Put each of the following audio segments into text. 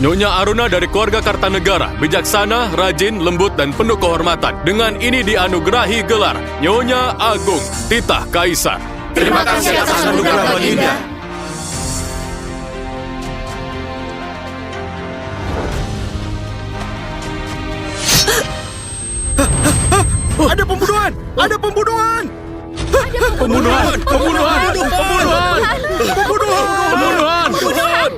Nyonya Aruna dari keluarga Kartanegara, bijaksana, rajin, lembut, dan penuh kehormatan. Dengan ini dianugerahi gelar Nyonya Agung, titah Kaisar. Terima kasih atas anugerah Baginda. Ada pembunuhan! Ada pembunuhan! Pembunuhan! Pembunuhan! Pembunuhan! Pembunuhan!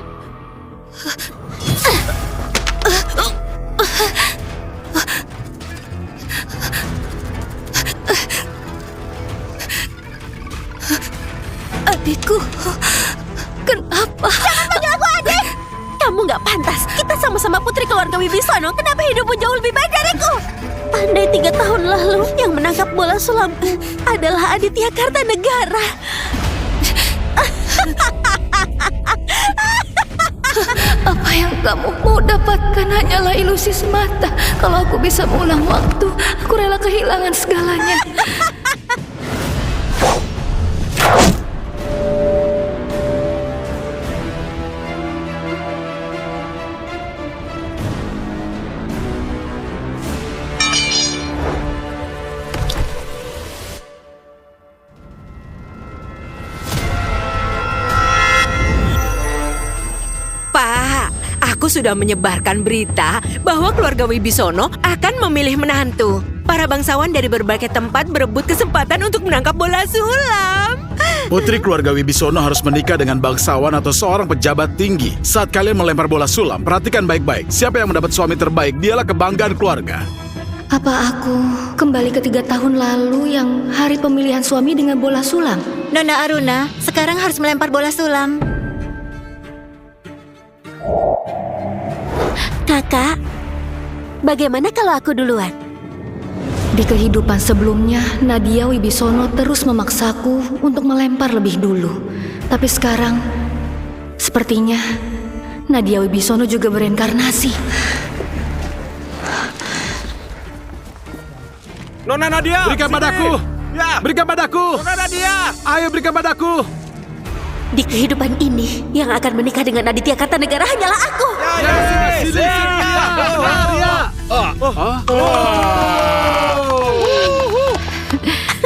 Adikku, kenapa? Jangan panggil aku adik! Kamu nggak pantas. Kita sama-sama putri keluarga Wibisono. Kenapa hidupmu jauh lebih baik dariku? Pandai 3 tahun lalu yang menangkap bola sulamku adalah Aditya Kartanegara. Apa yang kamu mau dapatkan hanyalah ilusi semata. Kalau aku bisa mengulang waktu, aku rela kehilangan segalanya. Pak, aku sudah menyebarkan berita bahwa keluarga Wibisono akan memilih menantu. Para bangsawan dari berbagai tempat berebut kesempatan untuk menangkap bola sulam. Putri keluarga Wibisono harus menikah dengan bangsawan atau seorang pejabat tinggi. Saat kalian melempar bola sulam, perhatikan baik-baik. Siapa yang mendapat suami terbaik, dialah kebanggaan keluarga. Apa aku kembali ke 3 tahun lalu yang hari pemilihan suami dengan bola sulam? Nona Aruna, sekarang harus melempar bola sulam. Kakak, bagaimana kalau aku duluan? Di kehidupan sebelumnya, Nadia Wibisono terus memaksaku untuk melempar lebih dulu. Tapi sekarang, sepertinya Nadia Wibisono juga bereinkarnasi. Nona Nadia, Berikan sini. padaku! Ya, Berikan padaku! Nona Nadia. Ayo berikan padaku! Di kehidupan ini, yang akan menikah dengan Aditya Kartanegara hanyalah aku. Ya, sini.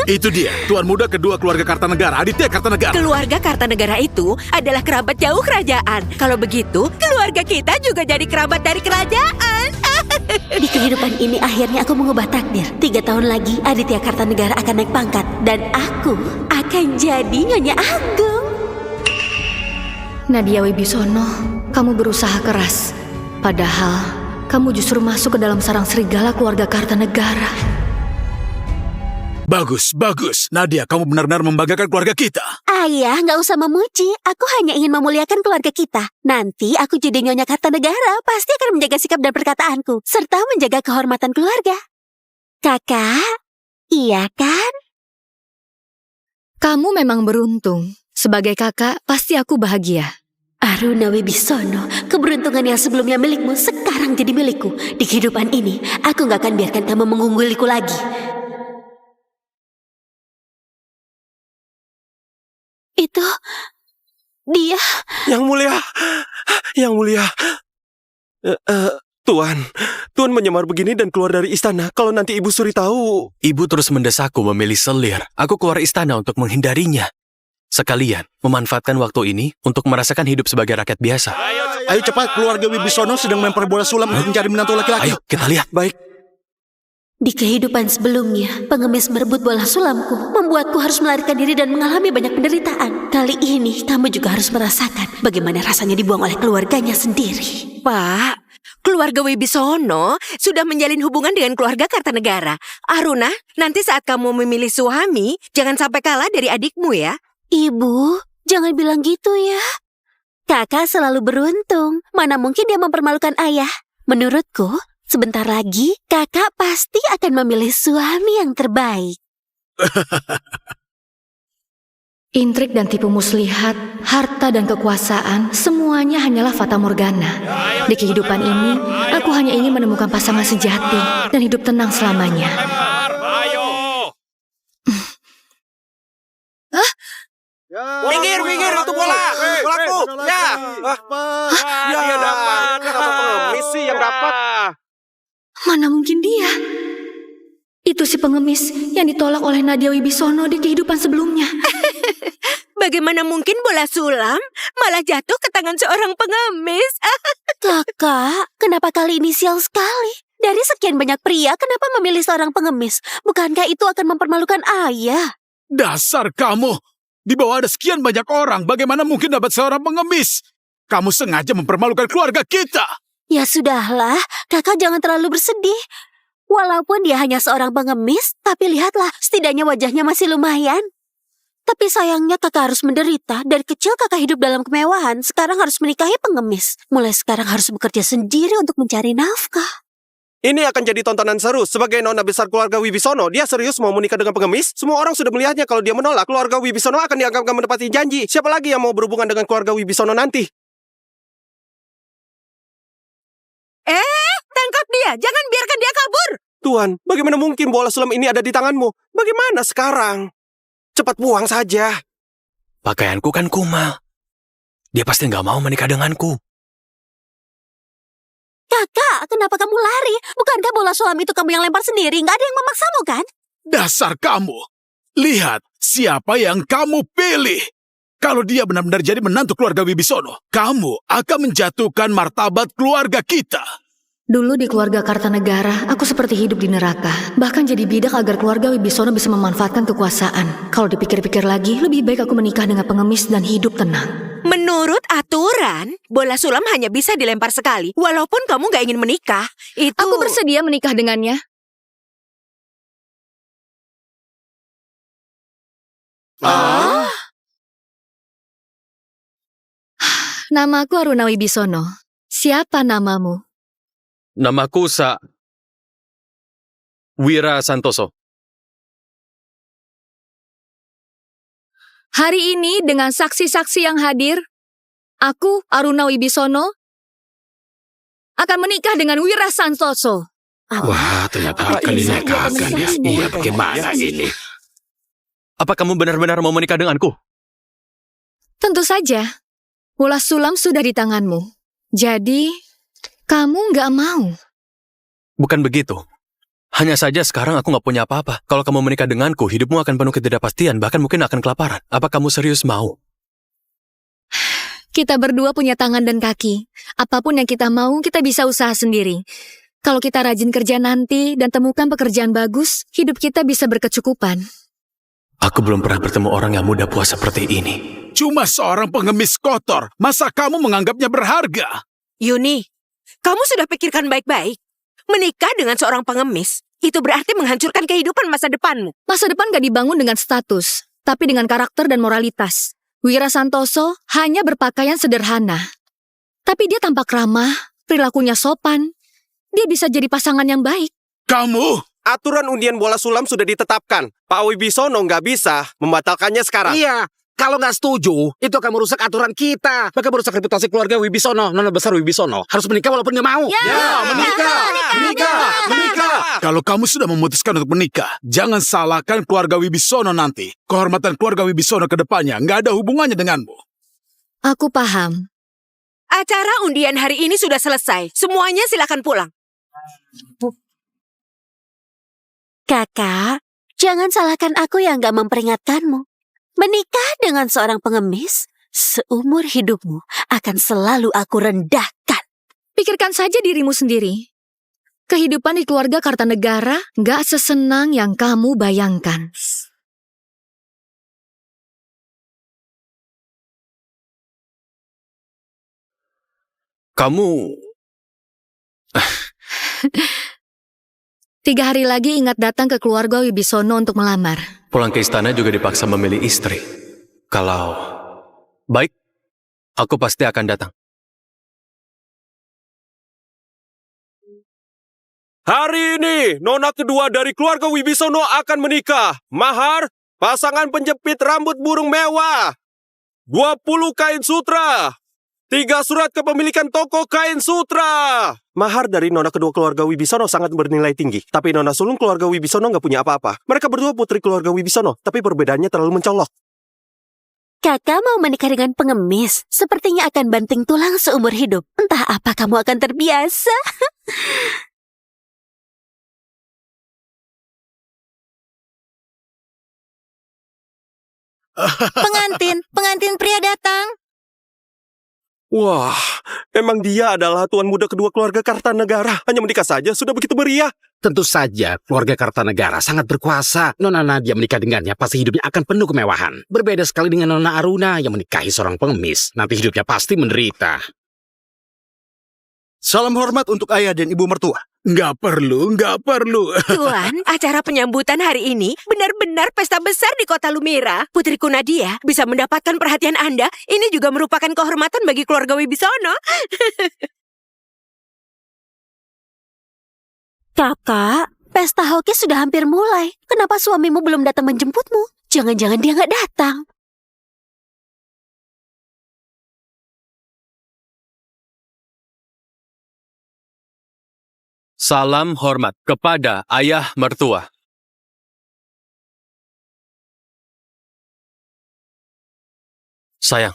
Itu dia, tuan muda kedua keluarga Kartanegara, Aditya Kartanegara. Keluarga Kartanegara itu adalah kerabat jauh kerajaan. Kalau begitu, keluarga kita juga jadi kerabat dari kerajaan. Di kehidupan ini akhirnya aku mengubah takdir. 3 tahun lagi Aditya Kartanegara akan naik pangkat. Dan aku akan jadi Nyonya Agung. Nadia Wibisono, kamu berusaha keras. Padahal, kamu justru masuk ke dalam sarang serigala keluarga Kartanegara. Bagus, bagus. Nadia, kamu benar-benar membanggakan keluarga kita. Ayah, nggak usah memuji. Aku hanya ingin memuliakan keluarga kita. Nanti aku jadi Nyonya Kartanegara, pasti akan menjaga sikap dan perkataanku, serta menjaga kehormatan keluarga. Kakak, iya kan? Kamu memang beruntung. Sebagai kakak, pasti aku bahagia. Aruna Wibisono, keberuntungan yang sebelumnya milikmu sekarang jadi milikku. Di kehidupan ini, aku nggak akan biarkan kamu mengungguliku lagi. Itu dia. Yang mulia. Tuan menyamar begini dan keluar dari istana. Kalau nanti Ibu Suri tahu. Ibu terus mendesakku memilih selir. Aku keluar istana untuk menghindarinya. Sekalian, memanfaatkan waktu ini untuk merasakan hidup sebagai rakyat biasa. Ayo cepat, keluarga Wibisono sedang melempar bola sulam untuk mencari menantu laki-laki. Ayo, kita lihat. Baik. Di kehidupan sebelumnya, pengemis merebut bola sulamku, membuatku harus melarikan diri dan mengalami banyak penderitaan. Kali ini, kamu juga harus merasakan bagaimana rasanya dibuang oleh keluarganya sendiri. Pak, keluarga Wibisono sudah menjalin hubungan dengan keluarga Kartanegara. Aruna, nanti saat kamu memilih suami, jangan sampai kalah dari adikmu ya. Ibu, jangan bilang gitu ya. Kakak selalu beruntung. Mana mungkin dia mempermalukan ayah. Menurutku, sebentar lagi kakak pasti akan memilih suami yang terbaik. Intrik dan tipu muslihat, harta dan kekuasaan, semuanya hanyalah fata morgana. Di kehidupan ini, aku hanya ingin menemukan pasangan sejati dan hidup tenang selamanya. Minggir, itu bola. Bolaku. Ya. Dia dapat. Mana mungkin dia? Itu si pengemis yang ditolak oleh Nadia Wibisono di kehidupan sebelumnya. Bagaimana mungkin bola sulam malah jatuh ke tangan seorang pengemis? Kakak, kenapa kali ini sial sekali? Dari sekian banyak pria, kenapa memilih seorang pengemis? Bukankah itu akan mempermalukan ayah? Dasar kamu! Di bawah ada sekian banyak orang, bagaimana mungkin dapat seorang pengemis? Kamu sengaja mempermalukan keluarga kita! Ya sudahlah, kakak jangan terlalu bersedih. Walaupun dia hanya seorang pengemis, tapi lihatlah, setidaknya wajahnya masih lumayan. Tapi sayangnya kakak harus menderita. Dari kecil kakak hidup dalam kemewahan, sekarang harus menikahi pengemis. Mulai sekarang harus bekerja sendiri untuk mencari nafkah. Ini akan jadi tontonan seru. Sebagai nona besar keluarga Wibisono, dia serius mau menikah dengan pengemis? Semua orang sudah melihatnya. Kalau dia menolak, keluarga Wibisono akan dianggap gak menepati janji. Siapa lagi yang mau berhubungan dengan keluarga Wibisono nanti? Tangkap dia! Jangan biarkan dia kabur! Tuan, bagaimana mungkin bola sulam ini ada di tanganmu? Bagaimana sekarang? Cepat buang saja. Pakaianku kan kumal. Dia pasti nggak mau menikah denganku. Kakak, kenapa kamu lari? Bukankah bola sulam itu kamu yang lempar sendiri? Nggak ada yang memaksamu kan? Dasar kamu! Lihat siapa yang kamu pilih! Kalau dia benar-benar jadi menantu keluarga Wibisono, kamu akan menjatuhkan martabat keluarga kita. Dulu di keluarga Kartanegara, aku seperti hidup di neraka. Bahkan jadi bidak agar keluarga Wibisono bisa memanfaatkan kekuasaan. Kalau dipikir-pikir lagi, lebih baik aku menikah dengan pengemis dan hidup tenang. Menurut aturan, bola sulam hanya bisa dilempar sekali. Walaupun kamu gak ingin menikah, itu... Aku bersedia menikah dengannya. Namaku Aruna Wibisono. Siapa namamu? Namaku Wira Santoso. Hari ini dengan saksi-saksi yang hadir, aku, Aruna Wibisono, akan menikah dengan Wira Santoso. Wah, ternyata akan dinikahkan ya. Iya, bagaimana ini? Apa kamu benar-benar mau menikah denganku? Tentu saja. Bola sulam sudah di tanganmu. Jadi, kamu nggak mau. Bukan begitu. Hanya saja sekarang aku nggak punya apa-apa. Kalau kamu menikah denganku, hidupmu akan penuh ketidakpastian, bahkan mungkin akan kelaparan. Apa kamu serius mau? Kita berdua punya tangan dan kaki. Apapun yang kita mau, kita bisa usaha sendiri. Kalau kita rajin kerja nanti dan temukan pekerjaan bagus, hidup kita bisa berkecukupan. Aku belum pernah bertemu orang yang mudah puas seperti ini. Cuma seorang pengemis kotor. Masa kamu menganggapnya berharga? Yuni, kamu sudah pikirkan baik-baik. Menikah dengan seorang pengemis, itu berarti menghancurkan kehidupan masa depanmu. Masa depan gak dibangun dengan status, tapi dengan karakter dan moralitas. Wira Santoso hanya berpakaian sederhana. Tapi dia tampak ramah, perilakunya sopan. Dia bisa jadi pasangan yang baik. Kamu? Aturan undian bola sulam sudah ditetapkan. Pak Wibisono nggak bisa membatalkannya sekarang. Iya, kalau nggak setuju, itu akan merusak aturan kita. Bahkan merusak reputasi keluarga Wibisono. Nona besar Wibisono harus menikah walaupun nggak mau. Menikah! Kalau kamu sudah memutuskan untuk menikah, jangan salahkan keluarga Wibisono nanti. Kehormatan keluarga Wibisono ke depannya nggak ada hubungannya denganmu. Aku paham. Acara undian hari ini sudah selesai. Semuanya silakan pulang. Kakak, jangan salahkan aku yang gak memperingatkanmu. Menikah dengan seorang pengemis, seumur hidupmu akan selalu aku rendahkan. Pikirkan saja dirimu sendiri. Kehidupan di keluarga Kartanegara gak sesenang yang kamu bayangkan. Kamu... 3 hari lagi ingat datang ke keluarga Wibisono untuk melamar. Pulang ke istana juga dipaksa memilih istri. Kalau... Baik, aku pasti akan datang. Hari ini, nona kedua dari keluarga Wibisono akan menikah. Mahar, pasangan penjepit rambut burung mewah. 20 kain sutra. 3 surat kepemilikan toko kain sutra. Mahar dari nona kedua keluarga Wibisono sangat bernilai tinggi. Tapi nona sulung keluarga Wibisono nggak punya apa-apa. Mereka berdua putri keluarga Wibisono, tapi perbedaannya terlalu mencolok. Kakak mau menikah dengan pengemis, sepertinya akan banting tulang seumur hidup. Entah apa kamu akan terbiasa. Pengantin pria datang. Wah, memang dia adalah tuan muda kedua keluarga Kartanegara. Hanya menikah saja sudah begitu meriah. Tentu saja, keluarga Kartanegara sangat berkuasa. Nona Nadia menikah dengannya, pasti hidupnya akan penuh kemewahan. Berbeda sekali dengan Nona Aruna yang menikahi seorang pengemis. Nanti hidupnya pasti menderita. Salam hormat untuk ayah dan ibu mertua. Nggak perlu. Tuan, acara penyambutan hari ini benar-benar pesta besar di kota Lumira. Putriku Nadia bisa mendapatkan perhatian Anda. Ini juga merupakan kehormatan bagi keluarga Wibisono. Kakak, pesta hoki sudah hampir mulai. Kenapa suamimu belum datang menjemputmu? Jangan-jangan dia nggak datang. Salam hormat kepada ayah mertua. Sayang.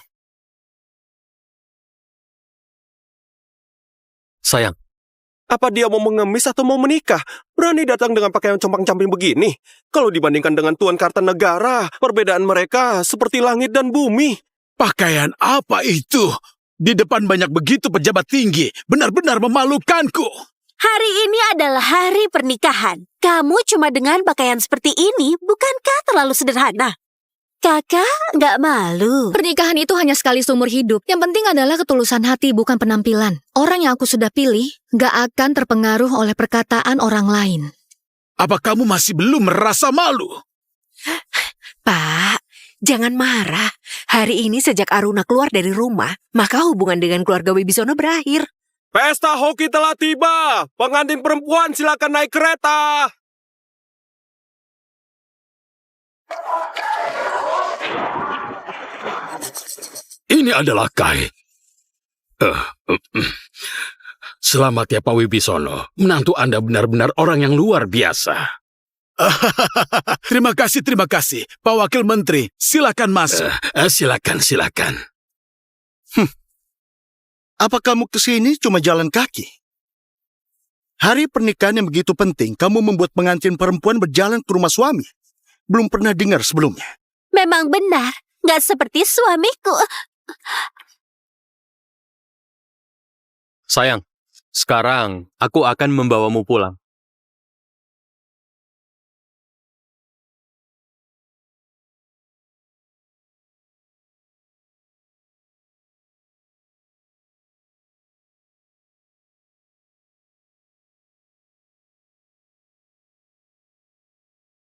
Apa dia mau mengemis atau mau menikah? Berani datang dengan pakaian compang-camping begini. Kalau dibandingkan dengan Tuan Kartanegara, perbedaan mereka seperti langit dan bumi. Pakaian apa itu? Di depan banyak begitu pejabat tinggi. Benar-benar memalukanku. Hari ini adalah hari pernikahan. Kamu cuma dengan pakaian seperti ini, bukankah terlalu sederhana? Kakak nggak malu. Pernikahan itu hanya sekali seumur hidup. Yang penting adalah ketulusan hati, bukan penampilan. Orang yang aku sudah pilih nggak akan terpengaruh oleh perkataan orang lain. Apa kamu masih belum merasa malu? Pak, jangan marah. Hari ini sejak Aruna keluar dari rumah, maka hubungan dengan keluarga Wibisono berakhir. Pesta hoki telah tiba. Pengantin perempuan silakan naik kereta. Ini adalah Kai. Selamat ya Pak Wibisono. Menantu Anda benar-benar orang yang luar biasa. Terima kasih. Pak Wakil Menteri, silakan masuk. Silakan. Apa kamu kesini cuma jalan kaki? Hari pernikahan yang begitu penting, kamu membuat pengantin perempuan berjalan ke rumah suami. Belum pernah dengar sebelumnya. Memang benar, nggak seperti suamiku. Sayang, sekarang aku akan membawamu pulang.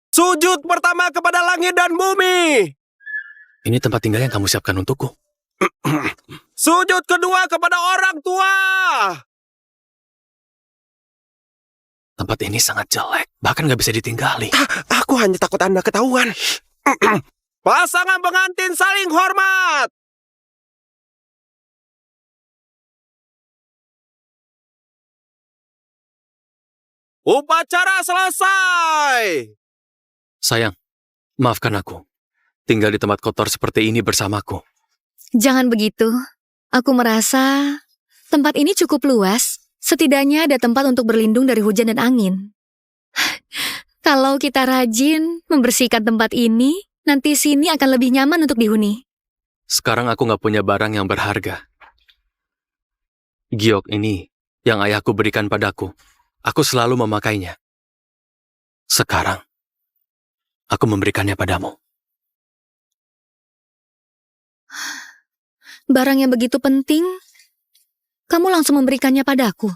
Sujud pertama kepada langit dan bumi. Ini tempat tinggal yang kamu siapkan untukku. Sujud kedua kepada orang tua. Tempat ini sangat jelek, bahkan nggak bisa ditinggali. Aku hanya takut Anda ketahuan. Pasangan pengantin saling hormat. Upacara selesai. Sayang, maafkan aku. Tinggal di tempat kotor seperti ini bersamaku. Jangan begitu. Aku merasa tempat ini cukup luas. Setidaknya ada tempat untuk berlindung dari hujan dan angin. Kalau kita rajin membersihkan tempat ini, nanti sini akan lebih nyaman untuk dihuni. Sekarang aku nggak punya barang yang berharga. Giok ini yang ayahku berikan padaku. Aku selalu memakainya. Sekarang, aku memberikannya padamu. Barang yang begitu penting, kamu langsung memberikannya padaku.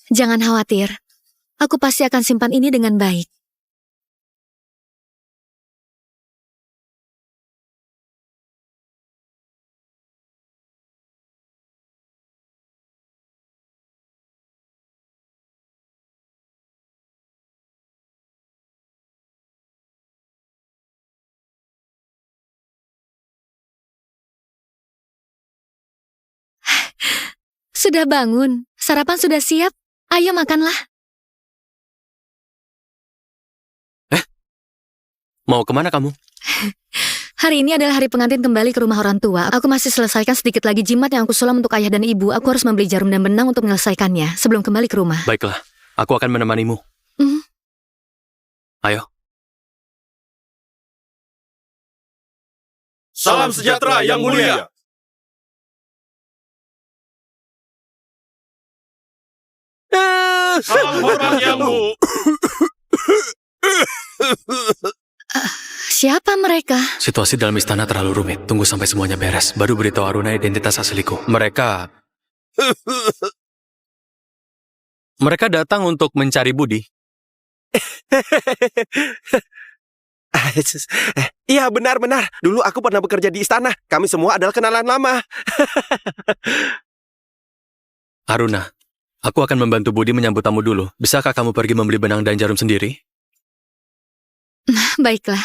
Jangan khawatir, aku pasti akan simpan ini dengan baik. Sudah bangun, sarapan sudah siap. Ayo makanlah. Mau kemana kamu? Hari ini adalah hari pengantin kembali ke rumah orang tua. Aku masih selesaikan sedikit lagi jimat yang aku sulam untuk ayah dan ibu. Aku harus membeli jarum dan benang untuk menyelesaikannya sebelum kembali ke rumah. Baiklah, aku akan menemanimu. Mhm. Ayo. Salam sejahtera yang mulia. Salam hormat yang mulia. Siapa mereka? Situasi dalam istana terlalu rumit. Tunggu sampai semuanya beres. Baru beritahu Aruna identitas asliku. Mereka datang untuk mencari Budi. Iya, benar-benar. Dulu aku pernah bekerja di istana. Kami semua adalah kenalan lama. Aruna, aku akan membantu Budi menyambut tamu dulu. Bisakah kamu pergi membeli benang dan jarum sendiri? Baiklah.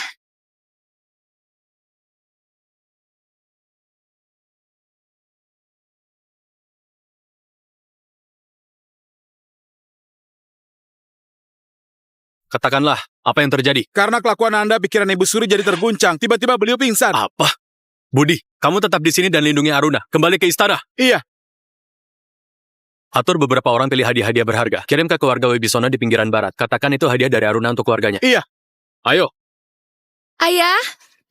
Katakanlah, apa yang terjadi? Karena kelakuan Anda, pikiran Ibu Suri jadi terguncang. Tiba-tiba beliau pingsan. Apa? Budi, kamu tetap di sini dan lindungi Aruna. Kembali ke istana. Iya. Atur beberapa orang pilih hadiah-hadiah berharga. Kirim ke keluarga Wibisono di pinggiran barat. Katakan itu hadiah dari Aruna untuk keluarganya. Iya. Ayo. Ayah,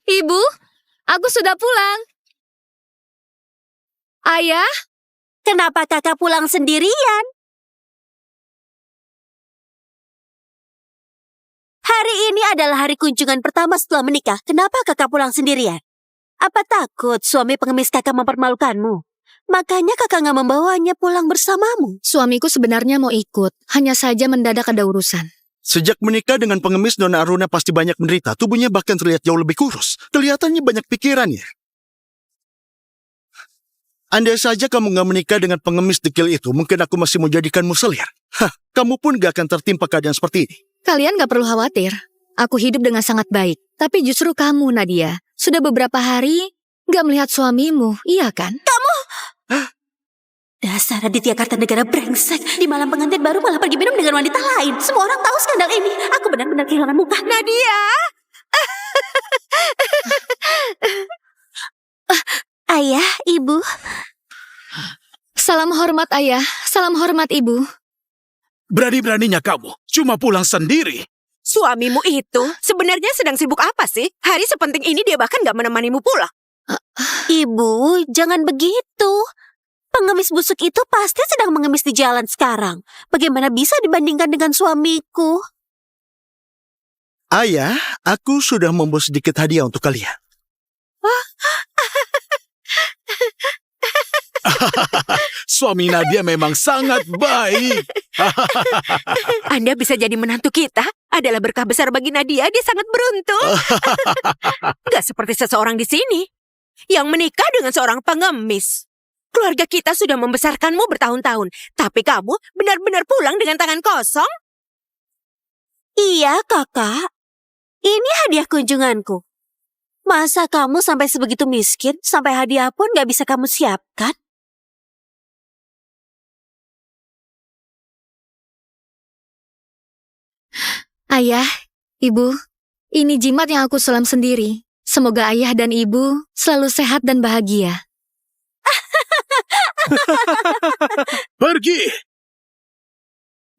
Ibu, aku sudah pulang. Ayah, Kenapa kakak pulang sendirian? Hari ini adalah hari kunjungan pertama setelah menikah. Kenapa kakak pulang sendirian? Apa takut suami pengemis kakak mempermalukanmu? Makanya kakak nggak membawanya pulang bersamamu. suamiku sebenarnya mau ikut. Hanya saja mendadak ada urusan. Sejak menikah dengan pengemis, Nona Aruna pasti banyak menderita. Tubuhnya bahkan terlihat jauh lebih kurus. Kelihatannya banyak pikirannya. Andai saja kamu nggak menikah dengan pengemis dekil itu, mungkin aku masih mau jadikanmu selir. Kamu pun gak akan tertimpa keadaan seperti ini. Kalian gak perlu khawatir. Aku hidup dengan sangat baik. Tapi justru kamu, Nadia, sudah beberapa hari gak melihat suamimu, iya kan? Dasar Aditya Kartanegara brengsek. Di malam pengantin baru malah pergi minum dengan wanita lain. Semua orang tahu skandal ini. Aku benar-benar kehilangan muka. Nadia! Ayah, ibu. Salam hormat ayah, salam hormat ibu. Berani-beraninya kamu cuma pulang sendiri. Suamimu itu sebenarnya sedang sibuk apa sih? Hari sepenting ini dia bahkan gak menemanimu pulang. Ibu, jangan begitu. Pengemis busuk itu pasti sedang mengemis di jalan sekarang. Bagaimana bisa dibandingkan dengan suamiku? Ayah, aku sudah membawa sedikit hadiah untuk kalian. Suami Nadia memang sangat baik. Anda bisa jadi menantu kita adalah berkah besar bagi Nadia. Dia sangat beruntung. Gak seperti seseorang di sini yang menikah dengan seorang pengemis. Keluarga kita sudah membesarkanmu bertahun-tahun, tapi kamu benar-benar pulang dengan tangan kosong? Iya, kakak. Ini hadiah kunjunganku. Masa kamu sampai sebegitu miskin, sampai hadiah pun gak bisa kamu siapkan? Ayah, ibu, ini jimat yang aku sulam sendiri. Semoga ayah dan ibu selalu sehat dan bahagia. Pergi.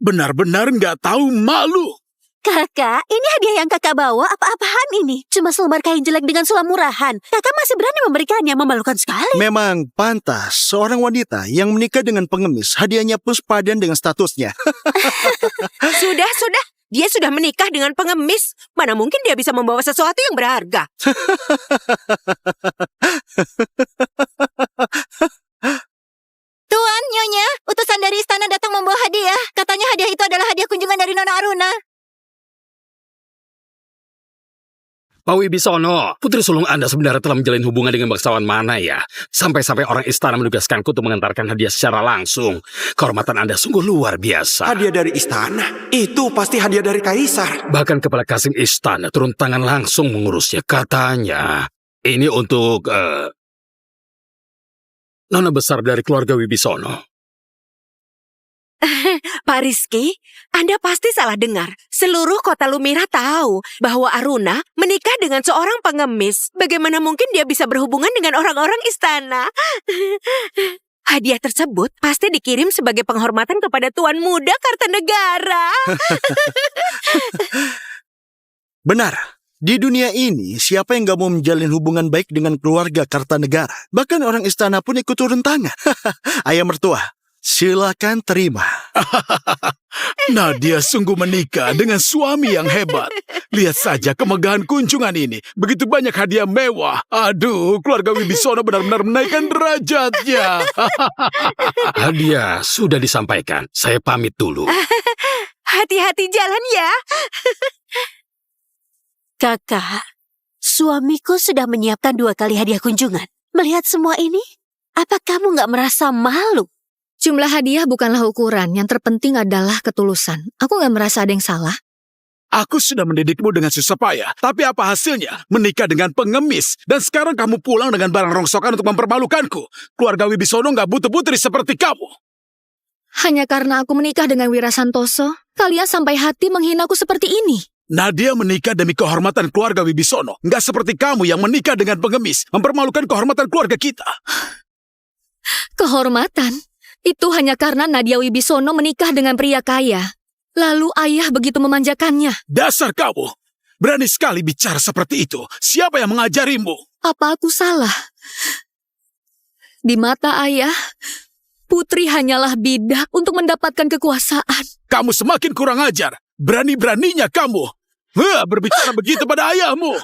Benar-benar nggak tahu malu. Kakak, ini hadiah yang kakak bawa apa-apaan ini? Cuma selembar kain jelek dengan sulam murahan. Kakak masih berani memberikannya, memalukan sekali. Memang pantas seorang wanita yang menikah dengan pengemis, hadiahnya pun sepadan dengan statusnya. Sudah. Dia sudah menikah dengan pengemis. Mana mungkin dia bisa membawa sesuatu yang berharga? Tuan, Nyonya, utusan dari istana datang membawa hadiah. Katanya hadiah itu adalah hadiah kunjungan dari Nona Aruna. Pak Wibisono, putri sulung Anda sebenarnya telah menjalin hubungan dengan bangsawan mana ya? Sampai-sampai orang istana menugaskanku untuk mengantarkan hadiah secara langsung. Kehormatan Anda sungguh luar biasa. Hadiah dari istana? Itu pasti hadiah dari kaisar. Bahkan Kepala Kasim Istana turun tangan langsung mengurusnya. Katanya, ini untuk nona besar dari keluarga Wibisono. Pak Rizky, Anda pasti salah dengar. Seluruh kota Lumira tahu bahwa Aruna menikah dengan seorang pengemis. Bagaimana mungkin dia bisa berhubungan dengan orang-orang istana? Hadiah tersebut pasti dikirim sebagai penghormatan kepada Tuan Muda Kartanegara. Benar. Di dunia ini, siapa yang gak mau menjalin hubungan baik dengan keluarga Kartanegara? Bahkan orang istana pun ikut turun tangan. Ayah mertua, silakan terima. Nadia sungguh menikah dengan suami yang hebat. Lihat saja kemegahan kunjungan ini. Begitu banyak hadiah mewah. Aduh, keluarga Wibisono benar-benar menaikkan derajatnya. Hadiah sudah disampaikan. Saya pamit dulu. Hati-hati jalan ya. Kakak, suamiku sudah menyiapkan 2 kali hadiah kunjungan. Melihat semua ini, apa kamu nggak merasa malu? Jumlah hadiah bukanlah ukuran, yang terpenting adalah ketulusan. Aku nggak merasa ada yang salah. Aku sudah mendidikmu dengan susah payah. Tapi apa hasilnya? Menikah dengan pengemis. Dan sekarang kamu pulang dengan barang rongsokan untuk mempermalukanku. Keluarga Wibisono nggak butuh putri seperti kamu. Hanya karena aku menikah dengan Wira Santoso, kalian sampai hati menghinaku seperti ini. Nadia menikah demi kehormatan keluarga Wibisono. Nggak seperti kamu yang menikah dengan pengemis. Mempermalukan kehormatan keluarga kita. Kehormatan? Itu hanya karena Nadia Wibisono menikah dengan pria kaya. Lalu ayah begitu memanjakannya. Dasar kamu. Berani sekali bicara seperti itu. Siapa yang mengajarimu? Apa aku salah? Di mata ayah, putri hanyalah bidak untuk mendapatkan kekuasaan. Kamu semakin kurang ajar. Berani-beraninya kamu berbicara begitu pada ayahmu.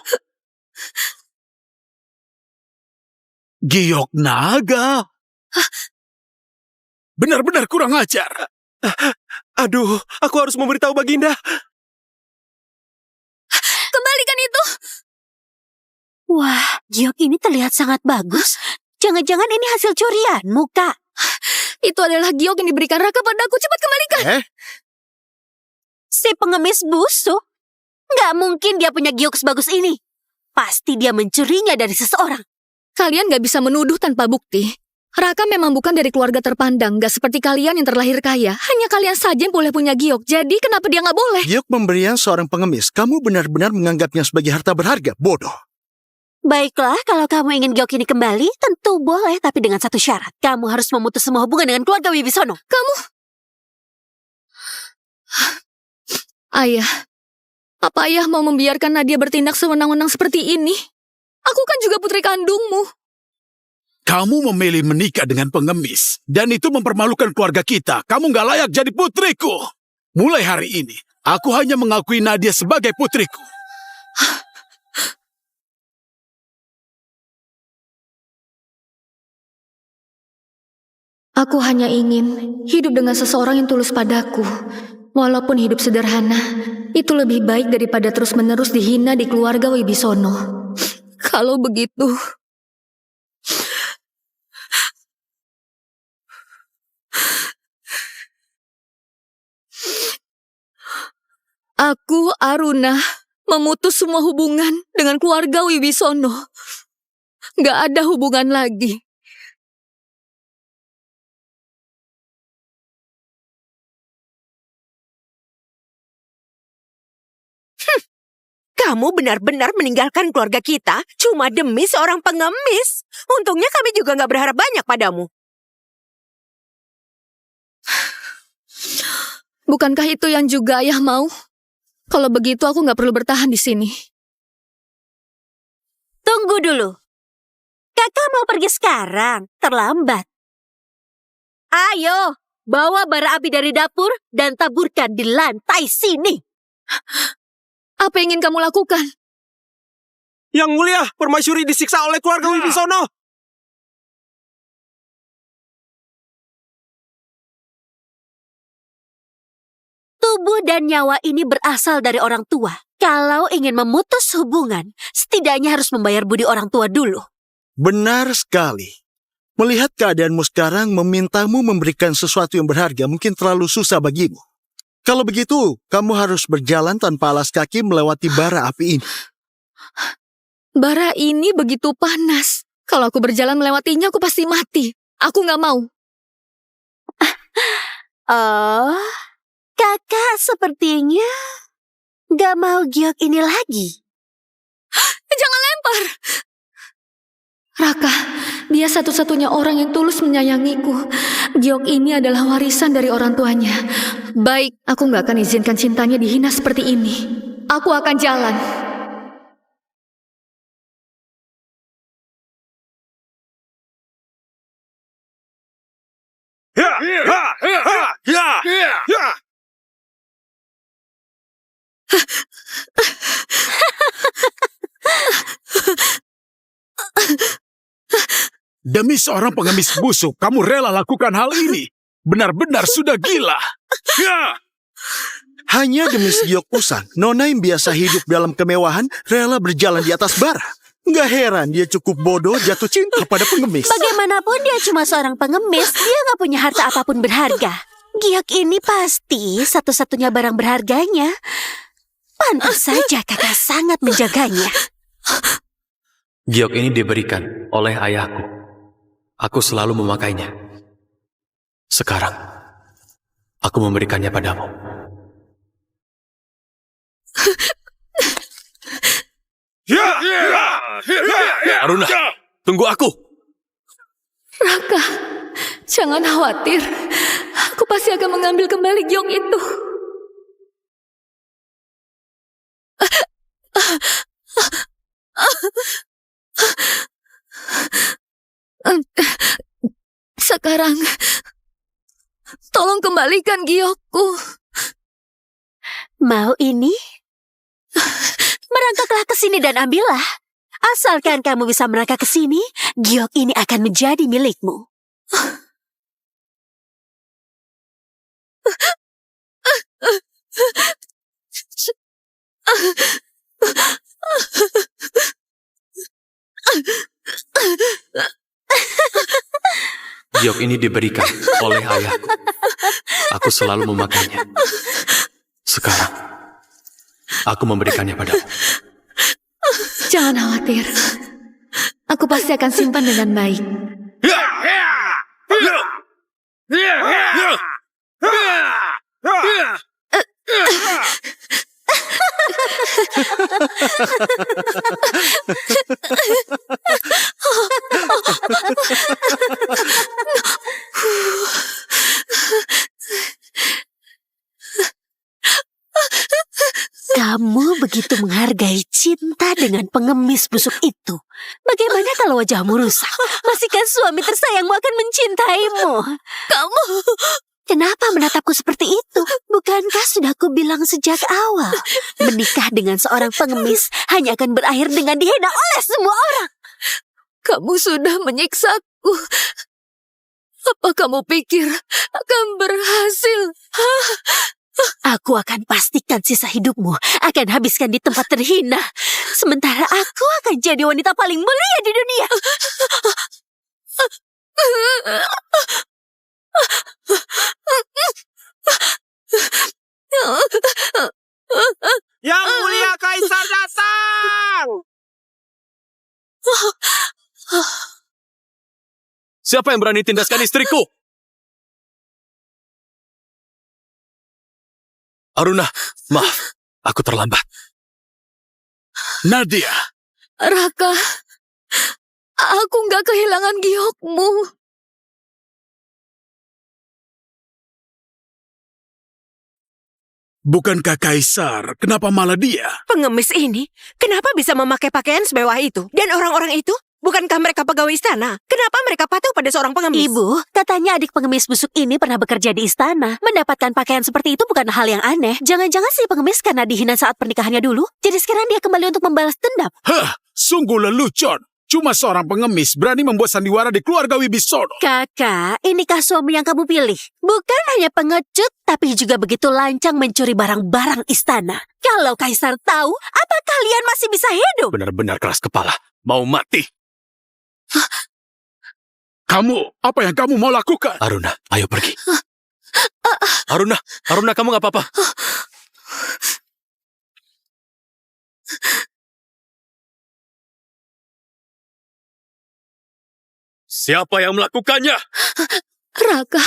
Giok naga. Benar-benar kurang ajar. Aduh, aku harus memberitahu Baginda. Kembalikan itu! Wah, giok ini terlihat sangat bagus. Jangan-jangan ini hasil curianmu, Kak. Itu adalah giok yang diberikan Raka padaku. Cepat kembalikan! Si pengemis busuk. Nggak mungkin dia punya giok sebagus ini. Pasti dia mencurinya dari seseorang. Kalian gak bisa menuduh tanpa bukti. Raka memang bukan dari keluarga terpandang, gak seperti kalian yang terlahir kaya. Hanya kalian saja yang boleh punya giok, jadi kenapa dia gak boleh? Giok pemberian seorang pengemis. Kamu benar-benar menganggapnya sebagai harta berharga. Bodoh. Baiklah, kalau kamu ingin giok ini kembali, tentu boleh, tapi dengan satu syarat. Kamu harus memutus semua hubungan dengan keluarga Wibisono. Kamu... Ayah, apa ayah mau membiarkan Nadia bertindak sewenang-wenang seperti ini? Aku kan juga putri kandungmu. Kamu memilih menikah dengan pengemis. Dan itu mempermalukan keluarga kita. Kamu gak layak jadi putriku. Mulai hari ini, aku hanya mengakui Nadia sebagai putriku. Aku hanya ingin hidup dengan seseorang yang tulus padaku. Walaupun hidup sederhana, itu lebih baik daripada terus-menerus dihina di keluarga Wibisono. Kalau begitu... Aku, Aruna, memutus semua hubungan dengan keluarga Wibisono. Gak ada hubungan lagi. Kamu benar-benar meninggalkan keluarga kita cuma demi seorang pengemis. Untungnya kami juga nggak berharap banyak padamu. Bukankah itu yang juga ayah mau? Kalau begitu aku nggak perlu bertahan di sini. Tunggu dulu. Kakak mau pergi sekarang, terlambat. Ayo, bawa bara api dari dapur dan taburkan di lantai sini. Apa yang ingin kamu lakukan? Yang mulia, permaisuri disiksa oleh keluarga Wibisono. Tubuh dan nyawa ini berasal dari orang tua. Kalau ingin memutus hubungan, setidaknya harus membayar budi orang tua dulu. Benar sekali. Melihat keadaanmu sekarang, memintamu memberikan sesuatu yang berharga mungkin terlalu susah bagimu. Kalau begitu, kamu harus berjalan tanpa alas kaki melewati bara api ini. Bara ini begitu panas. Kalau aku berjalan melewatinya, aku pasti mati. Aku nggak mau. Oh, kakak sepertinya nggak mau giok ini lagi. Jangan lempar! Raka, dia satu-satunya orang yang tulus menyayangiku. Giok ini adalah warisan dari orang tuanya. Baik, aku nggak akan izinkan cintanya dihina seperti ini. Aku akan jalan. Demi seorang pengemis busuk, kamu rela lakukan hal ini. Benar-benar sudah gila. Hanya demi segiok usang, Nona yang biasa hidup dalam kemewahan rela berjalan di atas bara. Nggak heran dia cukup bodoh jatuh cinta pada pengemis. Bagaimanapun dia cuma seorang pengemis, dia nggak punya harta apapun berharga. Giok ini pasti satu-satunya barang berharganya. Pantas saja kakak sangat menjaganya. Giok ini diberikan oleh ayahku. Aku selalu memakainya. Sekarang, aku memberikannya padamu. Aruna, tunggu aku. Raka, jangan khawatir. Aku pasti akan mengambil kembali giok itu. Sekarang, tolong kembalikan giokku. Mau ini? Merangkaklah ke sini dan ambillah. Asalkan kamu bisa merangkak ke sini, giok ini akan menjadi milikmu. Giok ini diberikan oleh ayahku. Aku selalu memakainya. Sekarang, aku memberikannya padamu. Jangan khawatir. Aku pasti akan simpan dengan baik. Kamu begitu menghargai cinta dengan pengemis busuk itu. Bagaimana kalau wajahmu rusak? Pastikan suami tersayangmu akan mencintaimu. Kamu... Kenapa menatapku seperti itu? Bukankah sudah kubilang sejak awal? Menikah dengan seorang pengemis hanya akan berakhir dengan dihina oleh semua orang. Kamu sudah menyiksaku. Apa kamu pikir akan berhasil? Aku akan pastikan sisa hidupmu akan habiskan di tempat terhina. Sementara aku akan jadi wanita paling mulia di dunia. Yang mulia Kaisar datang! Siapa yang berani tindaskan istriku? Aruna, maaf, aku terlambat. Nadia, Raka, aku nggak kehilangan giokmu. bukankah Kaisar? Kenapa malah dia? Pengemis ini, kenapa bisa memakai pakaian semewah itu? Dan orang-orang itu, bukankah mereka pegawai istana? Kenapa mereka patuh pada seorang pengemis? Ibu, katanya adik pengemis busuk ini pernah bekerja di istana. Mendapatkan pakaian seperti itu bukan hal yang aneh. Jangan-jangan si pengemis karena dihina saat pernikahannya dulu. Jadi sekarang dia kembali untuk membalas dendam. Hah, sungguh lelucon. Cuma seorang pengemis berani membuat sandiwara di keluarga Wibisono. Kakak, inikah suami yang kamu pilih? Bukan hanya pengecut, tapi juga begitu lancang mencuri barang-barang istana. Kalau Kaisar tahu, apa kalian masih bisa hidup? Benar-benar keras kepala. Mau mati. Kamu, apa yang kamu mau lakukan? Aruna, ayo pergi. Aruna, kamu gak apa-apa. Siapa yang melakukannya? Raka,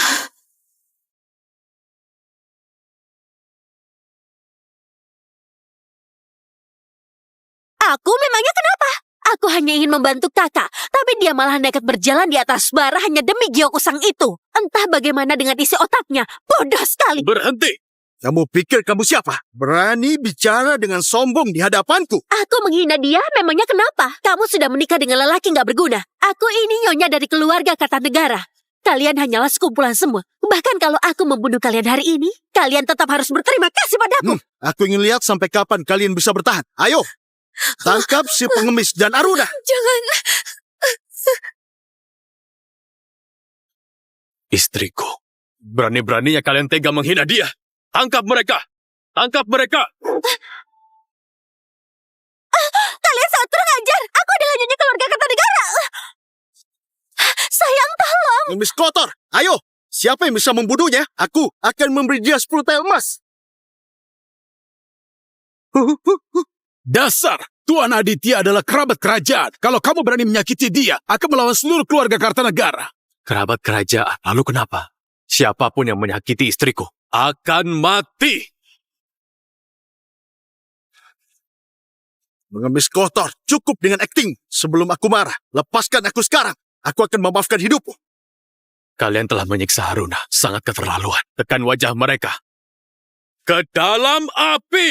Aku memangnya kenapa? Aku hanya ingin membantu kakak, tapi dia malah nekat berjalan di atas bara hanya demi giok usang itu. Entah bagaimana dengan isi otaknya, bodoh sekali. Berhenti. Kamu pikir kamu siapa? Berani bicara dengan sombong di hadapanku? Aku menghina dia, memangnya kenapa? Kamu sudah menikah dengan lelaki nggak berguna. Aku ini nyonya dari keluarga Kartanegara. Kalian hanyalah sekumpulan semua. Bahkan kalau aku membunuh kalian hari ini, kalian tetap harus berterima kasih padaku. Aku ingin lihat sampai kapan kalian bisa bertahan. Ayo, tangkap si pengemis dan Aruna. Jangan. Istriku. Berani-beraninya kalian tega menghina dia. Tangkap mereka! Tangkap mereka! Kalian sangat kurang ajar. Aku adalah nyonya keluarga Kertanegara. Sayang, tolong. Pengemis kotor. Ayo, siapa yang bisa membunuhnya? Aku akan memberi dia 10 tel emas. Dasar, Tuan Aditya adalah kerabat kerajaan. Kalau kamu berani menyakiti dia, akan melawan seluruh keluarga Kartanegara. Kerabat kerajaan, lalu kenapa? Siapapun yang menyakiti istriku akan mati. Pengemis kotor, cukup dengan akting. Sebelum aku marah, lepaskan aku sekarang. Aku akan memaafkan hidupmu. Kalian telah menyiksa Haruna, sangat keterlaluan. Tekan wajah mereka. Ke dalam api!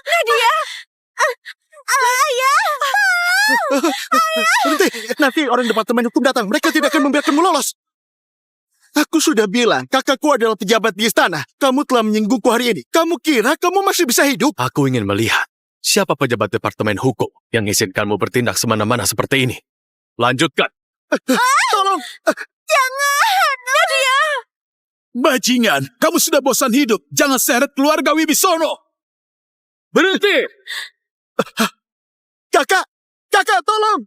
Nadia. Ayah. Berhenti, nanti orang departemen hukum datang. Mereka tidak akan membiarkanmu lolos. Aku sudah bilang, kakakku adalah pejabat di istana. Kamu telah menyinggungku hari ini. Kamu kira kamu masih bisa hidup? Aku ingin melihat siapa pejabat departemen hukum yang mengizinkanmu bertindak semena-mana seperti ini. Lanjutkan. Tolong. Jangan, Nadia. Bajingan, kamu sudah bosan hidup. Jangan seret keluarga Wibisono. Berhenti! Kakak, tolong.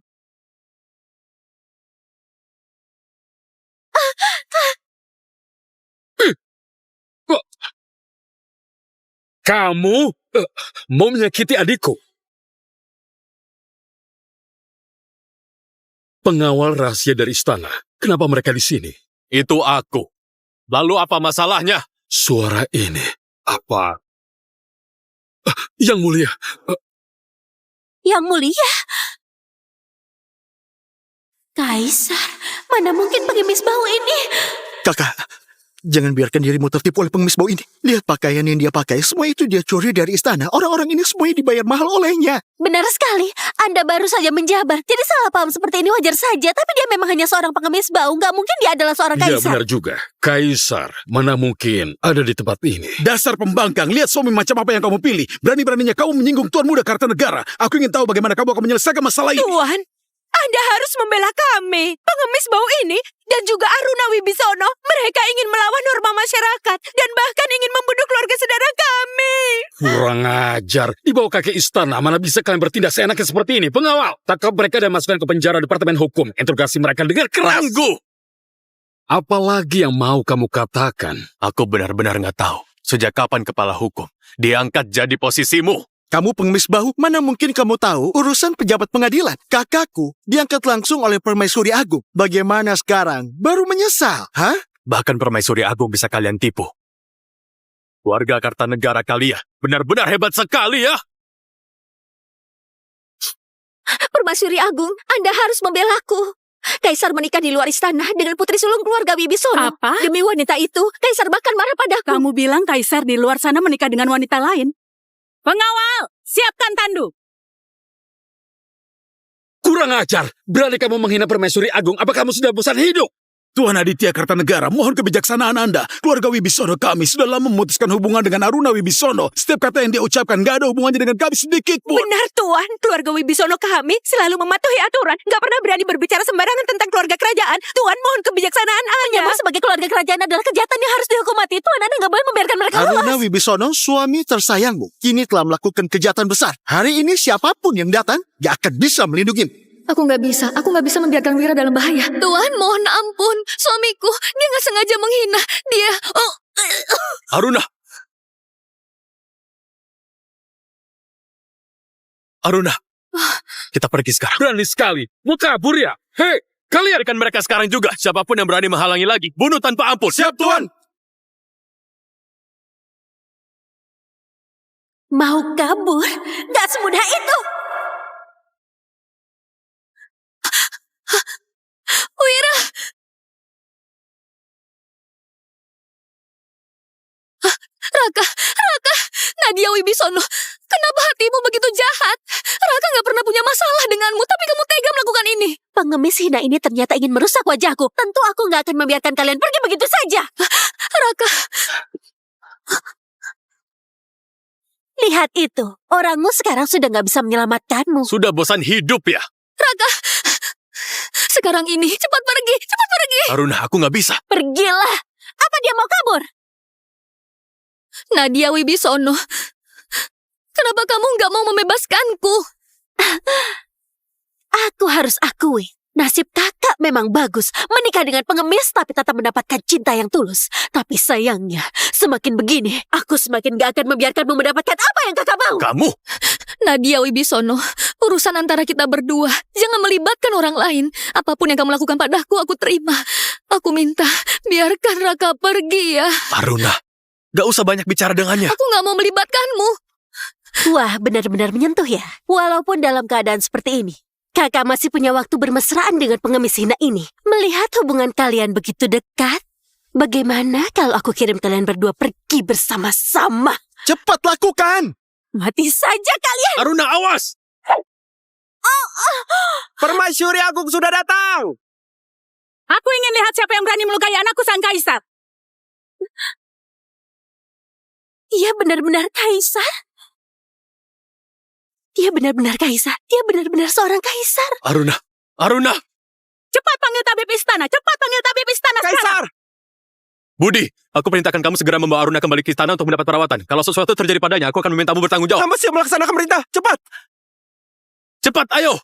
Kamu mau menyakiti adikku? Pengawal rahasia dari istana. Kenapa mereka di sini? Itu aku. Lalu apa masalahnya? Suara ini apa? Yang mulia, Yang mulia. Kaisar, mana mungkin pengemis bau ini? Kakak, jangan biarkan dirimu tertipu oleh pengemis bau ini. Lihat pakaian yang dia pakai, semua itu dia curi dari istana. Orang-orang ini semuanya dibayar mahal olehnya. Benar sekali, Anda baru saja menjabar. Jadi salah paham seperti ini wajar saja, tapi dia memang hanya seorang pengemis bau. Nggak mungkin dia adalah seorang Iya kaisar. benar juga. Kaisar, mana mungkin ada di tempat ini. Dasar pembangkang, lihat suami macam apa yang kamu pilih. Berani-beraninya kamu menyinggung Tuan Muda Kartanegara. Aku ingin tahu bagaimana kamu akan menyelesaikan masalah ini. Tuan, Anda harus membela kami. Pengemis bau ini dan juga Aruna Wibisono. Mereka ingin melawan norma masyarakat dan bahkan ingin membunuh keluarga saudara kami. Kurang ajar. Di bawah kaki istana, mana bisa kalian bertindak seenaknya seperti ini? Pengawal, tangkap mereka dan masukkan ke penjara Departemen Hukum. Interogasi mereka dengan keras. Tunggu! Apalagi yang mau kamu katakan? Aku benar-benar nggak tahu. Sejak kapan kepala hukum diangkat jadi posisimu? Kamu pengemis bau, mana mungkin kamu tahu urusan pejabat pengadilan? Kakakku diangkat langsung oleh Permaisuri Agung. Bagaimana sekarang? Baru menyesal, hah? Bahkan Permaisuri Agung bisa kalian tipu. Warga Kartanegara kalian benar-benar hebat sekali ya. Permaisuri Agung, Anda harus membelaku. Kaisar menikah di luar istana dengan putri sulung keluarga Wibisono. Apa? Demi wanita itu, Kaisar bahkan marah padaku. Kamu bilang Kaisar di luar sana menikah dengan wanita lain. Pengawal, siapkan tandu. Kurang ajar. Berani kamu menghina Permaisuri Agung. Apa kamu sudah bosan hidup? Tuan Aditya Kartanegara, mohon kebijaksanaan Anda. Keluarga Wibisono kami sudah lama memutuskan hubungan dengan Aruna Wibisono. Setiap kata yang dia ucapkan gak ada hubungannya dengan kami sedikit pun. Benar, Tuan. Keluarga Wibisono kami selalu mematuhi aturan. Gak pernah berani berbicara sembarangan tentang keluarga kerajaan. Tuan, mohon kebijaksanaan Anda. Menyamar sebagai keluarga kerajaan adalah kejahatan yang harus dihukum mati. Tuan, Anda nggak boleh membiarkan mereka Aruna lolos. Wibisono, suami tersayangmu, kini telah melakukan kejahatan besar. Hari ini siapapun yang datang, gak akan bisa melindungimu. Aku nggak bisa membiarkan Wira dalam bahaya. Tuhan, mohon ampun. Suamiku, dia nggak sengaja menghina. Dia... Aruna! Aruna! Kita pergi sekarang. Berani sekali. Mau kabur ya? Hei, kalian. Biarkan mereka sekarang juga. Siapapun yang berani menghalangi lagi, bunuh tanpa ampun. Siap, Tuan! Mau kabur? Gak semudah itu. Wira! Raka, Nadia Wibisono, kenapa hatimu begitu jahat? Raka nggak pernah punya masalah denganmu, tapi kamu tega melakukan ini. Pengemis hina ini ternyata ingin merusak wajahku. Tentu aku nggak akan membiarkan kalian pergi begitu saja. Raka, Lihat itu, orangmu sekarang sudah nggak bisa menyelamatkanmu. Sudah bosan hidup ya? Raka. Sekarang ini, cepat pergi, cepat pergi. Aruna, aku nggak bisa. Pergilah. Apa dia mau kabur? Nadia Wibisono, kenapa kamu nggak mau membebaskanku? Aku harus akui, nasib kakak memang bagus. Menikah dengan pengemis tapi tetap mendapatkan cinta yang tulus. Tapi sayangnya, semakin begini, aku semakin gak akan membiarkanmu mendapatkan apa yang kakak mau. Kamu? Nadia Wibisono, urusan antara kita berdua. Jangan melibatkan orang lain. Apapun yang kamu lakukan padaku, aku terima. Aku minta, biarkan Raka pergi ya. Aruna, gak usah banyak bicara dengannya. Aku gak mau melibatkanmu. Wah, benar-benar menyentuh ya. Walaupun dalam keadaan seperti ini, kakak masih punya waktu bermesraan dengan pengemis hina ini. Melihat hubungan kalian begitu dekat, bagaimana kalau aku kirim kalian berdua pergi bersama-sama? Cepat lakukan! Mati saja kalian! Aruna, awas! Permaisuri Agung sudah datang. Aku ingin lihat siapa yang berani melukai anakku sang kaisar. Ia benar-benar kaisar? Dia benar-benar kaisar. Dia benar-benar seorang kaisar. Aruna, Aruna! Cepat panggil tabib istana, cepat panggil tabib istana sekarang. Kaisar! Budi, aku perintahkan kamu segera membawa Aruna kembali ke istana untuk mendapat perawatan. Kalau sesuatu terjadi padanya, aku akan memintamu bertanggung jawab. Hamba siap melaksanakan perintah. Cepat! Cepat, ayo!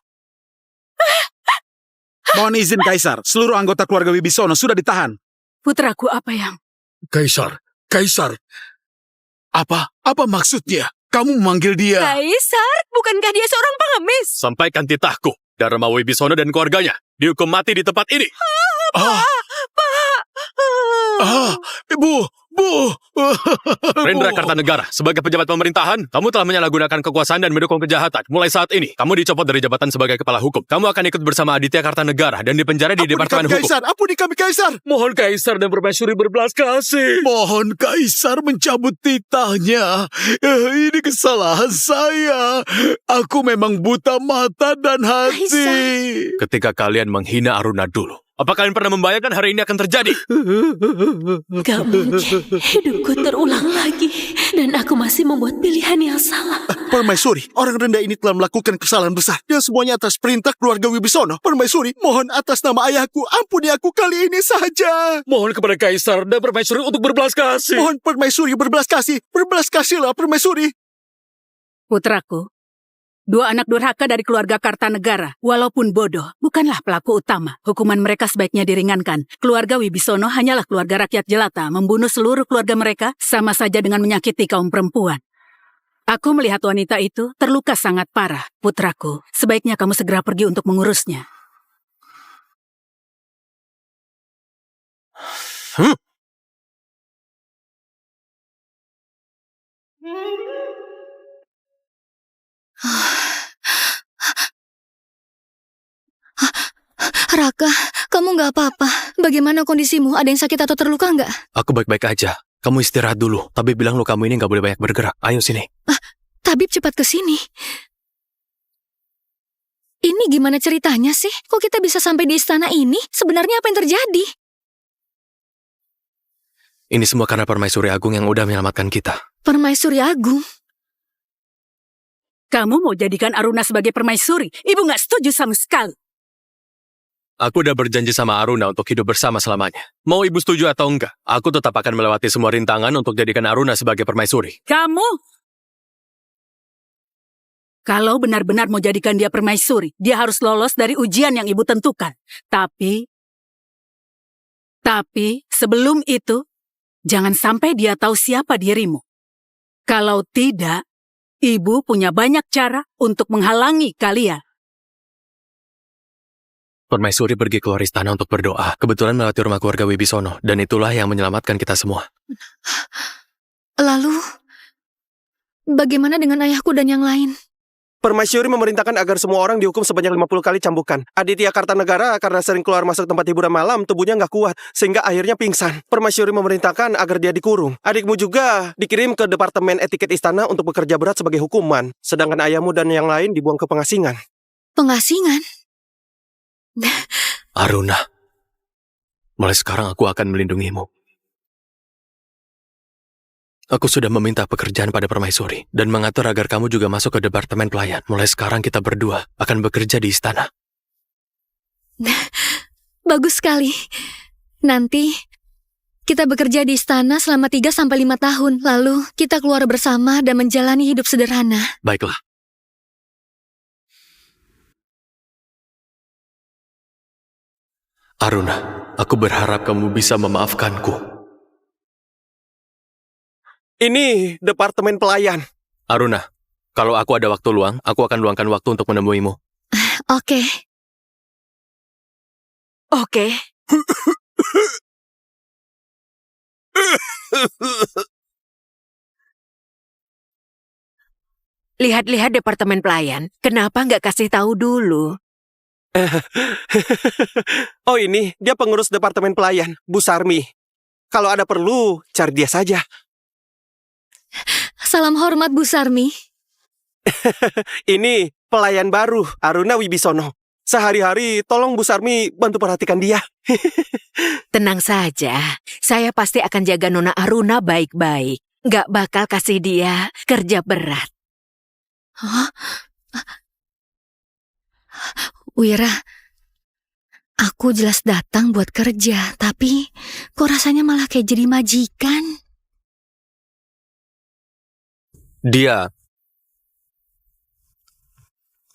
Mohon izin Kaisar, seluruh anggota keluarga Wibisono sudah ditahan. Putraku, apa yang... Kaisar, apa maksudnya? Kamu memanggil dia? Kaisar? Bukankah dia seorang pengemis? Sampaikan titahku. Dharma Wibisono dan keluarganya dihukum mati di tempat ini. Bu. Rendra Kartanegara, sebagai pejabat pemerintahan, kamu telah menyalahgunakan kekuasaan dan mendukung kejahatan. Mulai saat ini, kamu dicopot dari jabatan sebagai kepala hukum. Kamu akan ikut bersama Aditya Kartanegara dan dipenjara di Departemen Hukum. Ampuni kami Kaisar! Mohon Kaisar dan Permaisuri berbelas kasih. Mohon Kaisar mencabut titahnya. Ini kesalahan saya. Aku memang buta mata dan hati. Ketika kalian menghina Aruna dulu, apa kalian pernah membayangkan hari ini akan terjadi? Gak mungkin hidupku terulang lagi. Dan aku masih membuat pilihan yang salah. Permaisuri, orang rendah ini telah melakukan kesalahan besar. Dan semuanya atas perintah keluarga Wibisono. Permaisuri, mohon atas nama ayahku, ampuni aku kali ini saja. Mohon kepada Kaisar dan Permaisuri untuk berbelas kasih. Mohon Permaisuri berbelas kasih. Berbelas kasihlah Permaisuri. Putraku, dua anak durhaka dari keluarga Kartanegara, walaupun bodoh, bukanlah pelaku utama. Hukuman mereka sebaiknya diringankan. Keluarga Wibisono hanyalah keluarga rakyat jelata. Membunuh seluruh keluarga mereka sama saja dengan menyakiti kaum perempuan. Aku melihat wanita itu terluka sangat parah. Putraku, sebaiknya kamu segera pergi untuk mengurusnya. Raka, kamu nggak apa-apa. Bagaimana kondisimu? Ada yang sakit atau terluka nggak? Aku baik-baik aja. Kamu istirahat dulu. Tabib bilang lukamu ini nggak boleh banyak bergerak. Ayo sini. Tabib cepat ke sini. Ini gimana ceritanya sih? Kok kita bisa sampai di istana ini? Sebenarnya apa yang terjadi? Ini semua karena Permaisuri Agung yang udah menyelamatkan kita. Permaisuri Agung? Kamu mau jadikan Aruna sebagai permaisuri? Ibu nggak setuju sama sekali. Aku udah berjanji sama Aruna untuk hidup bersama selamanya. Mau ibu setuju atau enggak, aku tetap akan melewati semua rintangan untuk jadikan Aruna sebagai permaisuri. Kamu? Kalau benar-benar mau jadikan dia permaisuri, dia harus lolos dari ujian yang ibu tentukan. Tapi sebelum itu, jangan sampai dia tahu siapa dirimu. Kalau tidak, ibu punya banyak cara untuk menghalangi kalian. Permaisuri pergi keluar istana untuk berdoa. Kebetulan melewati rumah keluarga Wibisono. Dan itulah yang menyelamatkan kita semua. Lalu, bagaimana dengan ayahku dan yang lain? Permaisuri memerintahkan agar semua orang dihukum sebanyak 50 kali cambukan. Aditya Kartanegara karena sering keluar masuk tempat hiburan malam, tubuhnya nggak kuat, sehingga akhirnya pingsan. Permaisuri memerintahkan agar dia dikurung. Adikmu juga dikirim ke Departemen Etiket Istana untuk bekerja berat sebagai hukuman. Sedangkan ayahmu dan yang lain dibuang ke pengasingan. Pengasingan? Aruna, mulai sekarang aku akan melindungimu. Aku sudah meminta pekerjaan pada Permaisuri dan mengatur agar kamu juga masuk ke departemen pelayan. Mulai sekarang kita berdua akan bekerja di istana. Bagus sekali. Nanti kita bekerja di istana selama 3-5 tahun. Lalu kita keluar bersama dan menjalani hidup sederhana. Baiklah. Aruna, aku berharap kamu bisa memaafkanku. Ini departemen pelayan. Aruna, kalau aku ada waktu luang, aku akan luangkan waktu untuk menemuimu. Oke. Oke. Lihat-lihat departemen pelayan. Kenapa nggak kasih tahu dulu? Oh ini, dia pengurus departemen pelayan, Bu Sarmi. Kalau ada perlu, cari dia saja. Salam hormat Bu Sarmi. Ini pelayan baru, Aruna Wibisono. Sehari-hari tolong Bu Sarmi bantu perhatikan dia. Tenang saja, saya pasti akan jaga Nona Aruna baik-baik. Nggak bakal kasih dia kerja berat. Hah? Wira, aku jelas datang buat kerja, tapi kok rasanya malah kayak jadi majikan?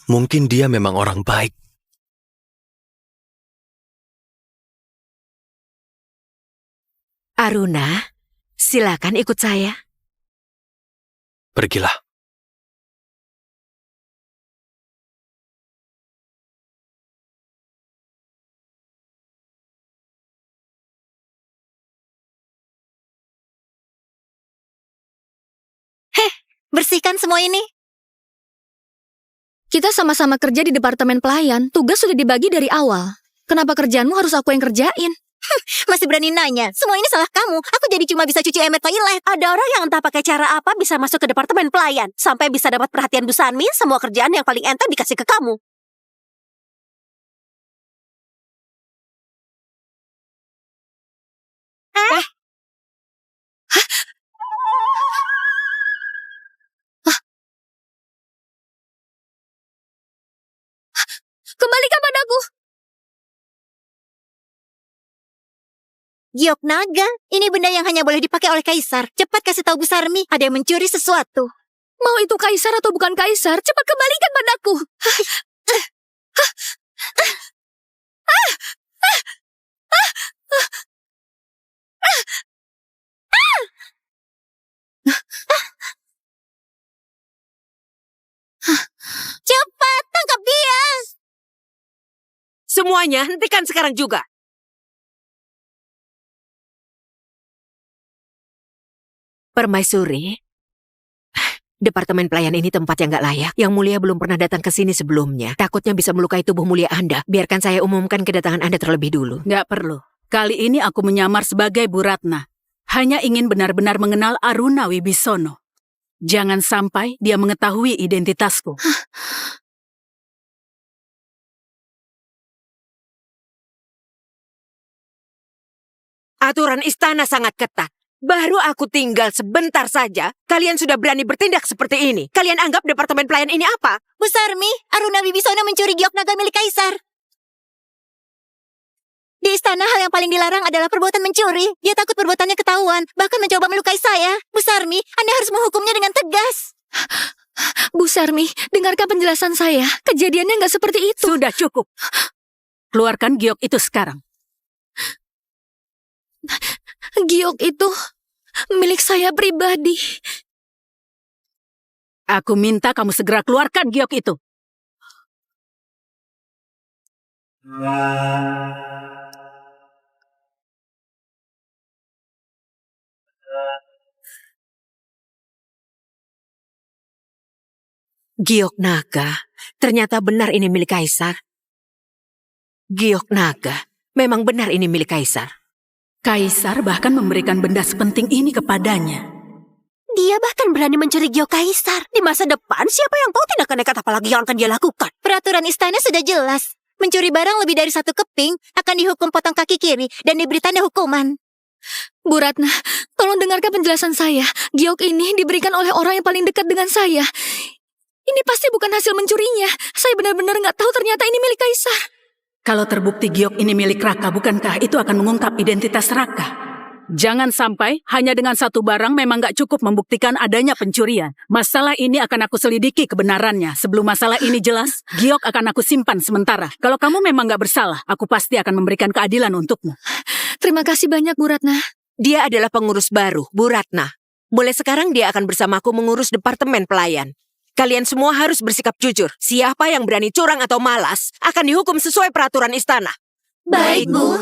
Mungkin dia memang orang baik. Aruna, silakan ikut saya. Pergilah. Bersihkan semua ini. Kita sama-sama kerja di departemen pelayan, tugas sudah dibagi dari awal. Kenapa kerjaanmu harus aku yang kerjain? Masih berani nanya. Semua ini salah kamu. Aku jadi cuma bisa cuci ember toilet. Ada orang yang entah pakai cara apa bisa masuk ke departemen pelayan. Sampai bisa dapat perhatian Bu Sanmi, semua kerjaan yang paling enteng dikasih ke kamu. Kembalikan padaku! Giok naga, ini benda yang hanya boleh dipakai oleh kaisar. Cepat kasih tahu Bu Sarmi, ada yang mencuri sesuatu. Mau itu kaisar atau bukan kaisar, cepat kembalikan padaku! Cepat, tangkap dia! Semuanya hentikan sekarang juga. Permaisuri, departemen pelayan ini tempat yang nggak layak. Yang mulia belum pernah datang ke sini sebelumnya. Takutnya bisa melukai tubuh mulia Anda. Biarkan saya umumkan kedatangan Anda terlebih dulu. Nggak perlu. Kali ini aku menyamar sebagai Bu Ratna. Hanya ingin benar-benar mengenal Aruna Wibisono. Jangan sampai dia mengetahui identitasku. Aturan istana sangat ketat. Baru aku tinggal sebentar saja, kalian sudah berani bertindak seperti ini. Kalian anggap departemen pelayan ini apa? Bu Sarmi, Aruna Wibisono mencuri giok naga milik kaisar. Di istana hal yang paling dilarang adalah perbuatan mencuri. Dia takut perbuatannya ketahuan, bahkan mencoba melukai saya. Bu Sarmi, Anda harus menghukumnya dengan tegas. Bu Sarmi, dengarkan penjelasan saya. Kejadiannya nggak seperti itu. Sudah cukup. Keluarkan giok itu sekarang. Giok itu milik saya pribadi. Aku minta kamu segera keluarkan giok itu. Giok naga, ternyata benar ini milik kaisar. Giok naga, memang benar ini milik kaisar. Kaisar bahkan memberikan benda sepenting ini kepadanya. Dia bahkan berani mencuri giok kaisar. Di masa depan, siapa yang tahu tindakan nekat apa lagi yang akan dia lakukan? Peraturan istana sudah jelas. Mencuri barang lebih dari 1 keping akan dihukum potong kaki kiri dan diberi tanda hukuman. Bu Ratna, tolong dengarkan penjelasan saya. Giok ini diberikan oleh orang yang paling dekat dengan saya. Ini pasti bukan hasil mencurinya. Saya benar-benar nggak tahu ternyata ini milik Kaisar. Kalau terbukti giok ini milik Raka, bukankah itu akan mengungkap identitas Raka? Jangan sampai hanya dengan 1 barang memang nggak cukup membuktikan adanya pencurian. Masalah ini akan aku selidiki kebenarannya. Sebelum masalah ini jelas, giok akan aku simpan sementara. Kalau kamu memang nggak bersalah, aku pasti akan memberikan keadilan untukmu. Terima kasih banyak, Bu Ratna. Dia adalah pengurus baru, Bu Ratna. Mulai sekarang dia akan bersamaku mengurus departemen pelayan. Kalian semua harus bersikap jujur. Siapa yang berani curang atau malas akan dihukum sesuai peraturan istana. Baik, Bu.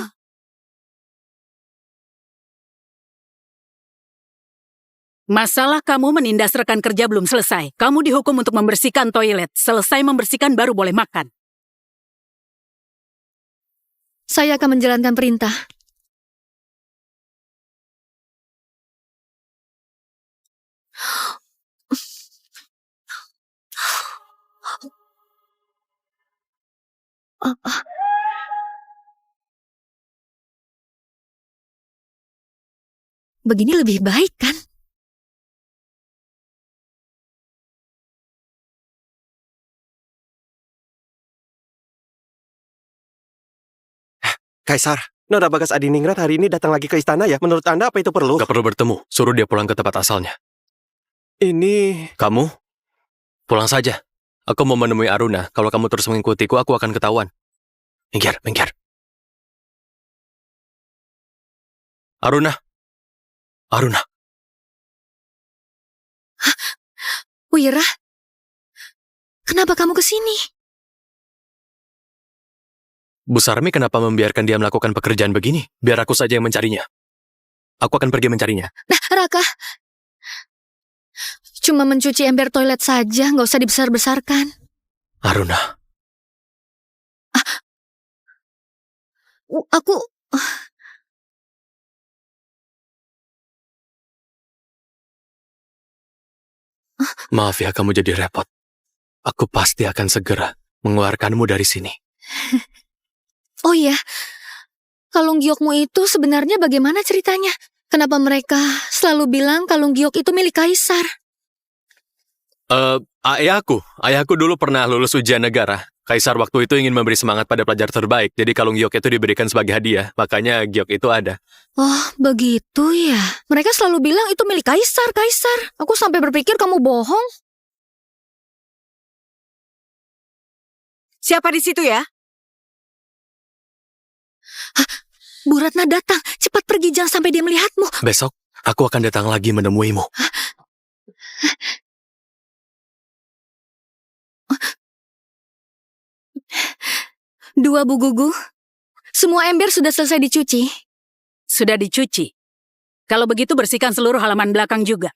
Masalah kamu menindas rekan kerja belum selesai. Kamu dihukum untuk membersihkan toilet. Selesai membersihkan baru boleh makan. Saya akan menjalankan perintah. Begini lebih baik, kan? Kaisar, Nona Bagas Adiningrat hari ini datang lagi ke istana ya? Menurut Anda apa itu perlu? Gak perlu bertemu, suruh dia pulang ke tempat asalnya. Ini... Kamu? Pulang saja. Aku mau menemui Aruna. Kalau kamu terus mengikutiku, aku akan ketahuan. Minggir, minggir. Aruna. Aruna. Wira, kenapa kamu ke sini? Bu Sarmi kenapa membiarkan dia melakukan pekerjaan begini? Biar aku saja yang mencarinya. Aku akan pergi mencarinya. Nah, Raka, cuma mencuci ember toilet saja, nggak usah dibesar-besarkan. Aruna. Aku... Maaf ya kamu jadi repot. Aku pasti akan segera mengeluarkanmu dari sini. Oh iya, kalung giokmu itu sebenarnya bagaimana ceritanya? Kenapa mereka selalu bilang kalung giok itu milik Kaisar? Ayahku dulu pernah lulus ujian negara. Kaisar waktu itu ingin memberi semangat pada pelajar terbaik, jadi kalung giok itu diberikan sebagai hadiah. Makanya giok itu ada. Oh, begitu ya. Mereka selalu bilang itu milik Kaisar. Aku sampai berpikir kamu bohong. Siapa di situ ya? Bu Ratna datang. Cepat pergi, jangan sampai dia melihatmu. Besok, aku akan datang lagi menemuimu. Dua, Bu Gugu. Semua ember sudah selesai dicuci. Sudah dicuci. Kalau begitu bersihkan seluruh halaman belakang juga.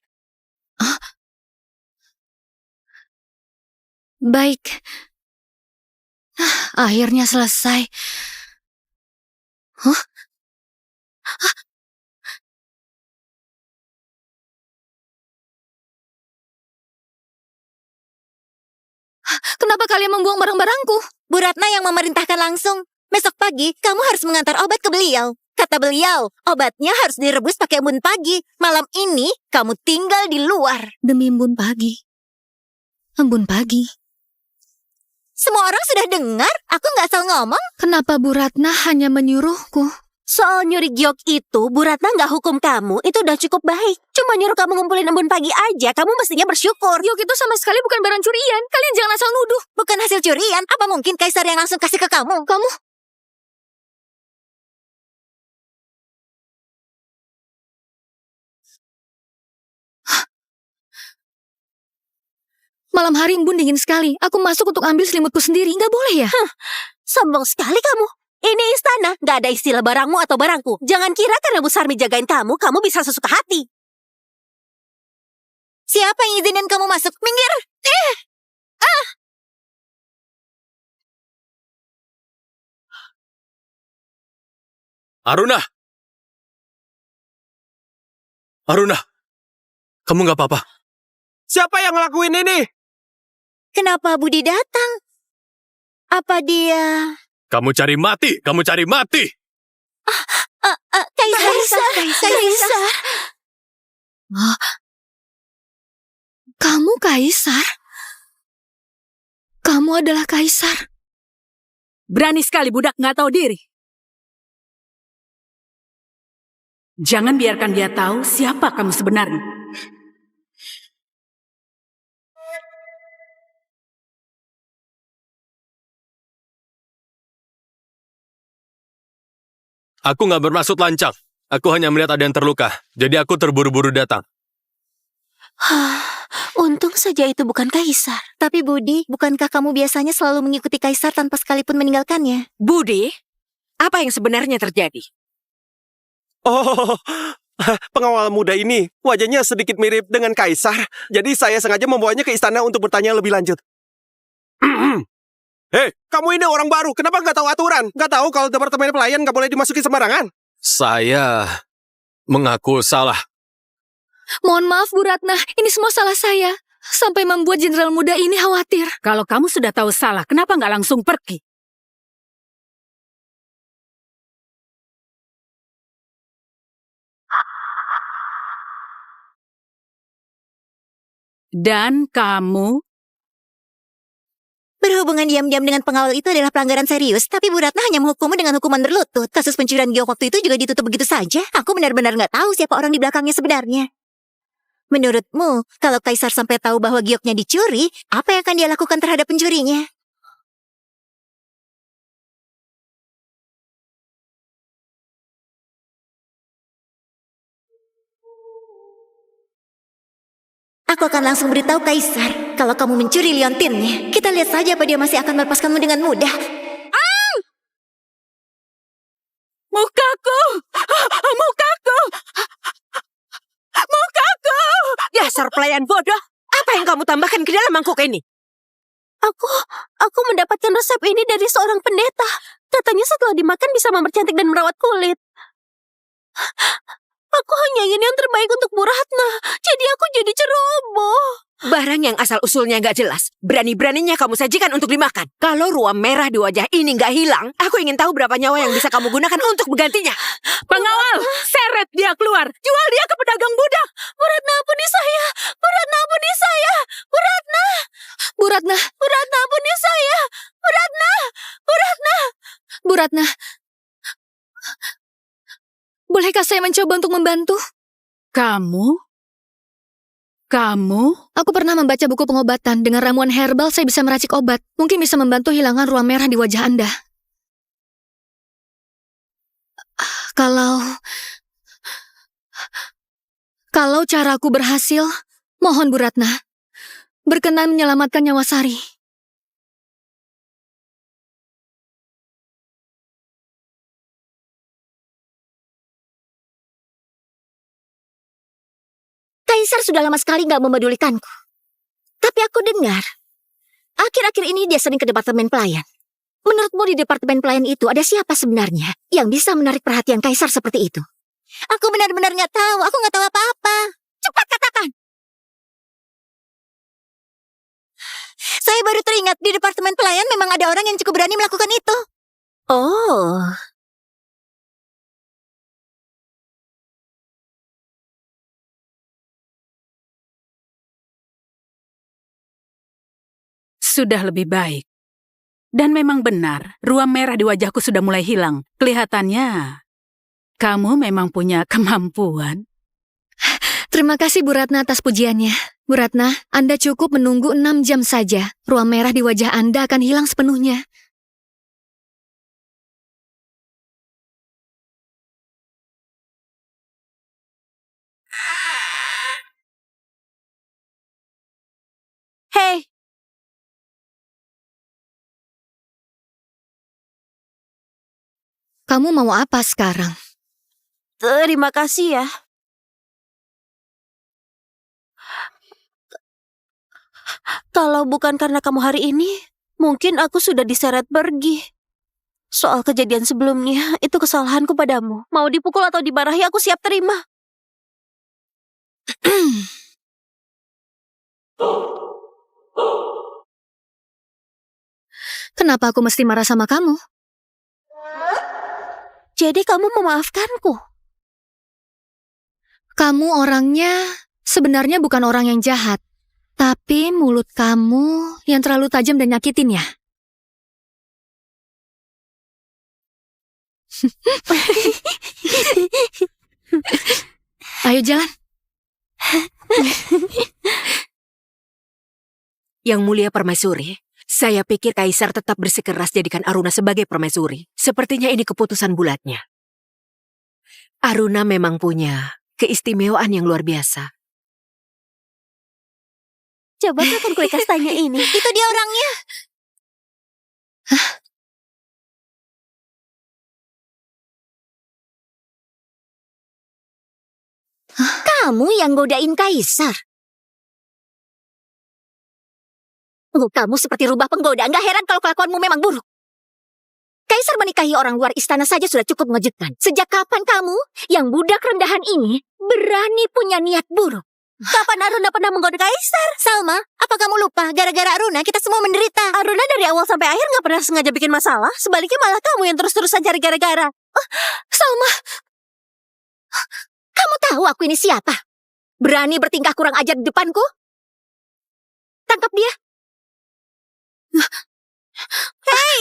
Baik. Akhirnya selesai. Hah? Kenapa kalian membuang barang-barangku? Bu Ratna yang memerintahkan langsung. Besok pagi, kamu harus mengantar obat ke beliau. Kata beliau, obatnya harus direbus pakai embun pagi. Malam ini, kamu tinggal di luar. Demi embun pagi. Embun pagi. Semua orang sudah dengar, aku nggak asal ngomong. Kenapa Bu Ratna hanya menyuruhku? Soal nyuri giok itu, Bu Ratna nggak hukum kamu, itu udah cukup baik. Cuma nyuruh kamu ngumpulin embun pagi aja, kamu mestinya bersyukur. Giok itu sama sekali bukan barang curian. Kalian jangan asal nuduh. Bukan hasil curian, apa mungkin Kaisar yang langsung kasih ke kamu? Kamu... Malam hari embun dingin sekali. Aku masuk untuk ambil selimutku sendiri. Nggak boleh ya? Sombong sekali kamu. Ini istana, nggak ada istilah barangmu atau barangku. Jangan kira karena Bu Sarmi jagain kamu bisa sesuka hati. Siapa yang izinin kamu masuk? Minggir! Aruna! Aruna! Kamu nggak apa-apa? Siapa yang ngelakuin ini? Kenapa Budi datang? Apa dia Kamu cari mati! Kamu cari mati! Kaisar. Kamu kaisar? Kamu adalah kaisar? Berani sekali budak nggak tahu diri. Jangan biarkan dia tahu siapa kamu sebenarnya. Aku nggak bermaksud lancang. Aku hanya melihat ada yang terluka. Jadi aku terburu-buru datang. Untung saja itu bukan kaisar. Tapi Budi, bukankah kamu biasanya selalu mengikuti kaisar tanpa sekalipun meninggalkannya? Budi, apa yang sebenarnya terjadi? Oh, pengawal muda ini wajahnya sedikit mirip dengan kaisar. Jadi saya sengaja membawanya ke istana untuk bertanya lebih lanjut. Hei, kamu ini orang baru. Kenapa nggak tahu aturan? Nggak tahu kalau departemen pelayan nggak boleh dimasuki sembarangan? Saya mengaku salah. Mohon maaf Bu Ratna, ini semua salah saya. Sampai membuat jenderal muda ini khawatir. Kalau kamu sudah tahu salah, kenapa nggak langsung pergi? Dan kamu, Berhubungan diam-diam dengan pengawal itu adalah pelanggaran serius, tapi Bu Ratna hanya menghukummu dengan hukuman berlutut. Kasus pencurian giok waktu itu juga ditutup begitu saja. Aku benar-benar nggak tahu siapa orang di belakangnya sebenarnya. Menurutmu, kalau kaisar sampai tahu bahwa gioknya dicuri, apa yang akan dia lakukan terhadap pencurinya? Aku akan langsung beritahu kaisar kalau kamu mencuri liontinnya. Kita lihat saja apa dia masih akan melepaskanmu dengan mudah. mukaku, mukaku, mukaku. Dasar pelayan bodoh. Apa yang kamu tambahkan ke dalam mangkuk ini? Aku mendapatkan resep ini dari seorang pendeta. Katanya setelah dimakan bisa mempercantik dan merawat kulit. Aku hanya ingin yang terbaik untuk Bu Ratna. Jadi aku jadi ceroboh. Barang yang asal-usulnya nggak jelas. Berani-beraninya kamu sajikan untuk dimakan. Kalau ruam merah di wajah ini nggak hilang, aku ingin tahu berapa nyawa yang bisa kamu gunakan untuk menggantinya. Pengawal, seret dia keluar. Jual dia ke pedagang budak. Bu Ratna, ampuni saya. Bu Ratna, ampuni saya. Bu Ratna. Bu Ratna, Bu Ratna, ampuni saya. Bu Ratna. Bu Ratna. Bu Ratna. Bolehkah saya mencoba untuk membantu? Kamu? Aku pernah membaca buku pengobatan. Dengan ramuan herbal saya bisa meracik obat. Mungkin bisa membantu hilangkan ruam merah di wajah Anda. Kalau caraku berhasil, mohon Bu Ratna, berkenan menyelamatkan nyawa Sari. Kaisar sudah lama sekali nggak memedulikanku. Tapi aku dengar, akhir-akhir ini dia sering ke departemen pelayan. Menurutmu di departemen pelayan itu ada siapa sebenarnya yang bisa menarik perhatian Kaisar seperti itu? Aku benar-benar nggak tahu. Aku nggak tahu apa-apa. Cepat katakan. Saya baru teringat di departemen pelayan memang ada orang yang cukup berani melakukan itu. Oh. Sudah lebih baik. Dan memang benar, ruam merah di wajahku sudah mulai hilang. Kelihatannya, kamu memang punya kemampuan. Terima kasih Bu Ratna atas pujiannya. Bu Ratna, Anda cukup menunggu 6 jam saja. Ruam merah di wajah Anda akan hilang sepenuhnya. Hei, Kamu mau apa sekarang? terima kasih ya. Kalau bukan karena kamu hari ini, mungkin aku sudah diseret pergi. Soal kejadian sebelumnya, itu kesalahanku padamu. Mau dipukul atau dimarahi, aku siap terima. Kenapa aku mesti marah sama kamu? Jadi kamu memaafkanku? Kamu orangnya sebenarnya bukan orang yang jahat. Tapi mulut kamu yang terlalu tajam dan nyakitin ya. Ayo jalan. Yang mulia permaisuri, saya pikir Kaisar tetap bersikeras jadikan Aruna sebagai permaisuri. Sepertinya ini keputusan bulatnya. Aruna memang punya keistimewaan yang luar biasa. Coba makan kue kastanya ini. Itu dia orangnya. Kamu yang godain Kaisar. Oh, kamu seperti rubah penggoda. Nggak heran kalau kelakuanmu memang buruk. Kaisar menikahi orang luar istana saja sudah cukup mengejutkan. Sejak kapan kamu, yang budak rendahan ini, berani punya niat buruk? Kapan Aruna pernah menggoda Kaisar? Salma, apa kamu lupa? Gara-gara Aruna kita semua menderita. Aruna dari awal sampai akhir nggak pernah sengaja bikin masalah. Sebaliknya malah kamu yang terus-terusan cari gara-gara. Salma, kamu tahu aku ini siapa? Berani bertingkah kurang ajar di depanku? Tangkap dia. Hei,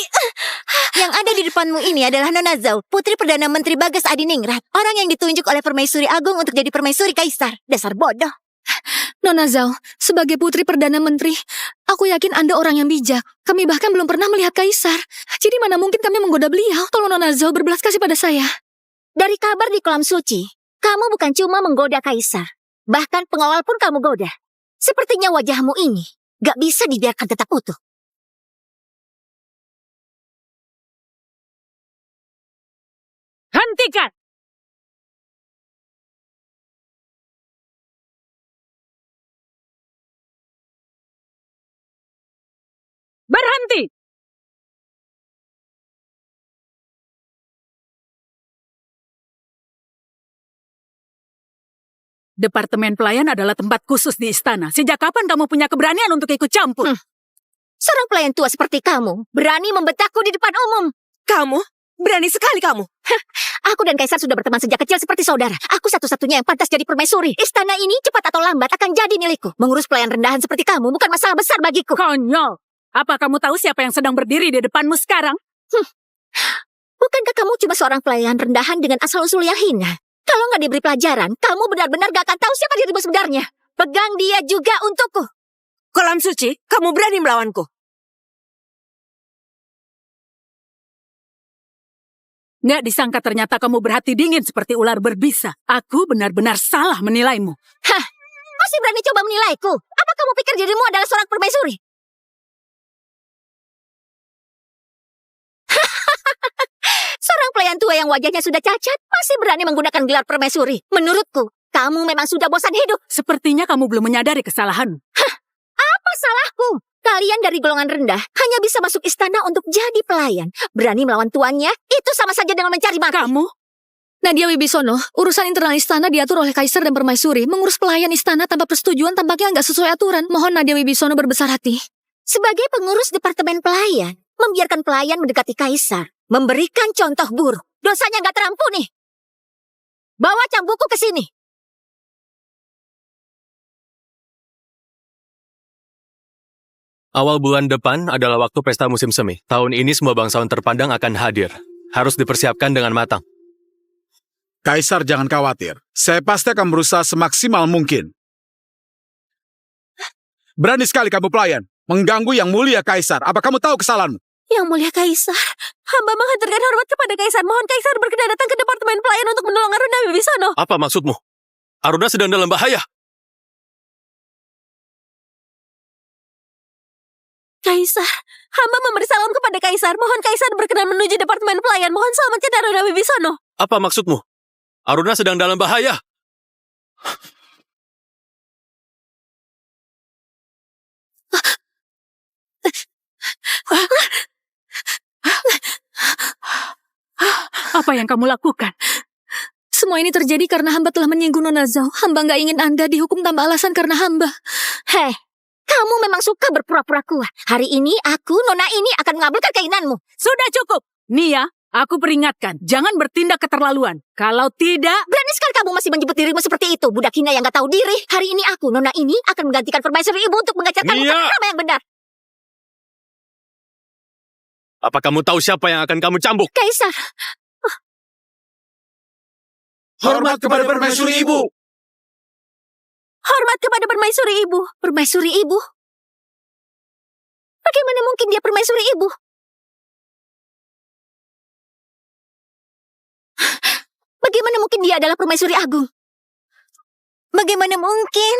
yang ada di depanmu ini adalah Nona Zhao, Putri Perdana Menteri Bagas Adiningrat. Orang yang ditunjuk oleh Permaisuri Agung untuk jadi Permaisuri Kaisar. Dasar bodoh. Nona Zhao, sebagai putri Perdana Menteri, aku yakin Anda orang yang bijak. Kami bahkan belum pernah melihat Kaisar. Jadi mana mungkin kami menggoda beliau? Tolong Nona Zhao berbelas kasih pada saya. Dari kabar di kolam suci, kamu bukan cuma menggoda Kaisar. Bahkan pengawal pun kamu goda. Sepertinya wajahmu ini gak bisa dibiarkan tetap utuh. Hentikan! Berhenti! Departemen pelayan adalah tempat khusus di istana. Sejak kapan kamu punya keberanian untuk ikut campur? Seorang pelayan tua seperti kamu berani membentakku di depan umum. Kamu? Berani sekali kamu. Aku dan Kaisar sudah berteman sejak kecil seperti saudara. Aku satu-satunya yang pantas jadi permaisuri. Istana ini cepat atau lambat akan jadi milikku. Mengurus pelayan rendahan seperti kamu bukan masalah besar bagiku. Konyol! Apa kamu tahu siapa yang sedang berdiri di depanmu sekarang? Bukankah kamu cuma seorang pelayan rendahan dengan asal-usul yang hina? Kalau nggak diberi pelajaran, kamu benar-benar gak akan tahu siapa dirimu sebenarnya. Pegang dia juga untukku. Kolam suci, kamu berani melawanku. Nggak disangka ternyata kamu berhati dingin seperti ular berbisa. Aku benar-benar salah menilaimu. Hah, masih berani coba menilaiku? Apa kamu pikir dirimu adalah seorang permaisuri? Seorang pelayan tua yang wajahnya sudah cacat masih berani menggunakan gelar permaisuri. Menurutku, kamu memang sudah bosan hidup. Sepertinya kamu belum menyadari kesalahanmu. Apa salahku? Kalian dari golongan rendah hanya bisa masuk istana untuk jadi pelayan. Berani melawan tuannya, itu sama saja dengan mencari mati. Kamu? Nadia Wibisono, urusan internal istana diatur oleh Kaisar dan Permaisuri. Mengurus pelayan istana tanpa persetujuan tampaknya nggak sesuai aturan. Mohon Nadia Wibisono berbesar hati. Sebagai pengurus departemen pelayan, membiarkan pelayan mendekati Kaisar, memberikan contoh buruk. Dosanya nggak terampuni. Bawa cambukku ke sini. Awal bulan depan adalah waktu pesta musim semi. Tahun ini semua bangsawan terpandang akan hadir. Harus dipersiapkan dengan matang. Kaisar jangan khawatir. Saya pasti akan berusaha semaksimal mungkin. Berani sekali kamu pelayan. Mengganggu yang mulia Kaisar. Apa kamu tahu kesalahanmu? Yang mulia Kaisar, hamba menghaturkan hormat kepada Kaisar. Mohon Kaisar berkenan datang ke departemen pelayan untuk menolong Aruna Wibisono. Apa maksudmu? Aruna sedang dalam bahaya. Kaisar, hamba memberi salam kepada Kaisar. Mohon Kaisar berkenan menuju departemen pelayan. Mohon selamatkan Aruna Wibisono. Apa maksudmu? Aruna sedang dalam bahaya. Apa yang kamu lakukan? Semua ini terjadi karena hamba telah menyinggung Nona Zhao. Hamba nggak ingin Anda dihukum tanpa alasan karena hamba. Hei, kamu memang suka berpura-pura kuat. Hari ini aku, Nona ini akan mengabulkan keinginanmu. Sudah cukup. Nia, Aku peringatkan, jangan bertindak keterlaluan. Kalau tidak, Berani sekali kamu masih menyebut dirimu seperti itu, budak hina yang gak tahu diri. Hari ini aku, Nona ini, akan menggantikan permaisuri ibu untuk mengajarkanmu Nia! tata krama yang benar. Apa kamu tahu siapa yang akan kamu cambuk? Kaisar, Hormat kepada permaisuri ibu. hormat kepada permaisuri ibu. Permaisuri ibu? Bagaimana mungkin dia permaisuri ibu? Bagaimana mungkin dia adalah permaisuri agung? Bagaimana mungkin?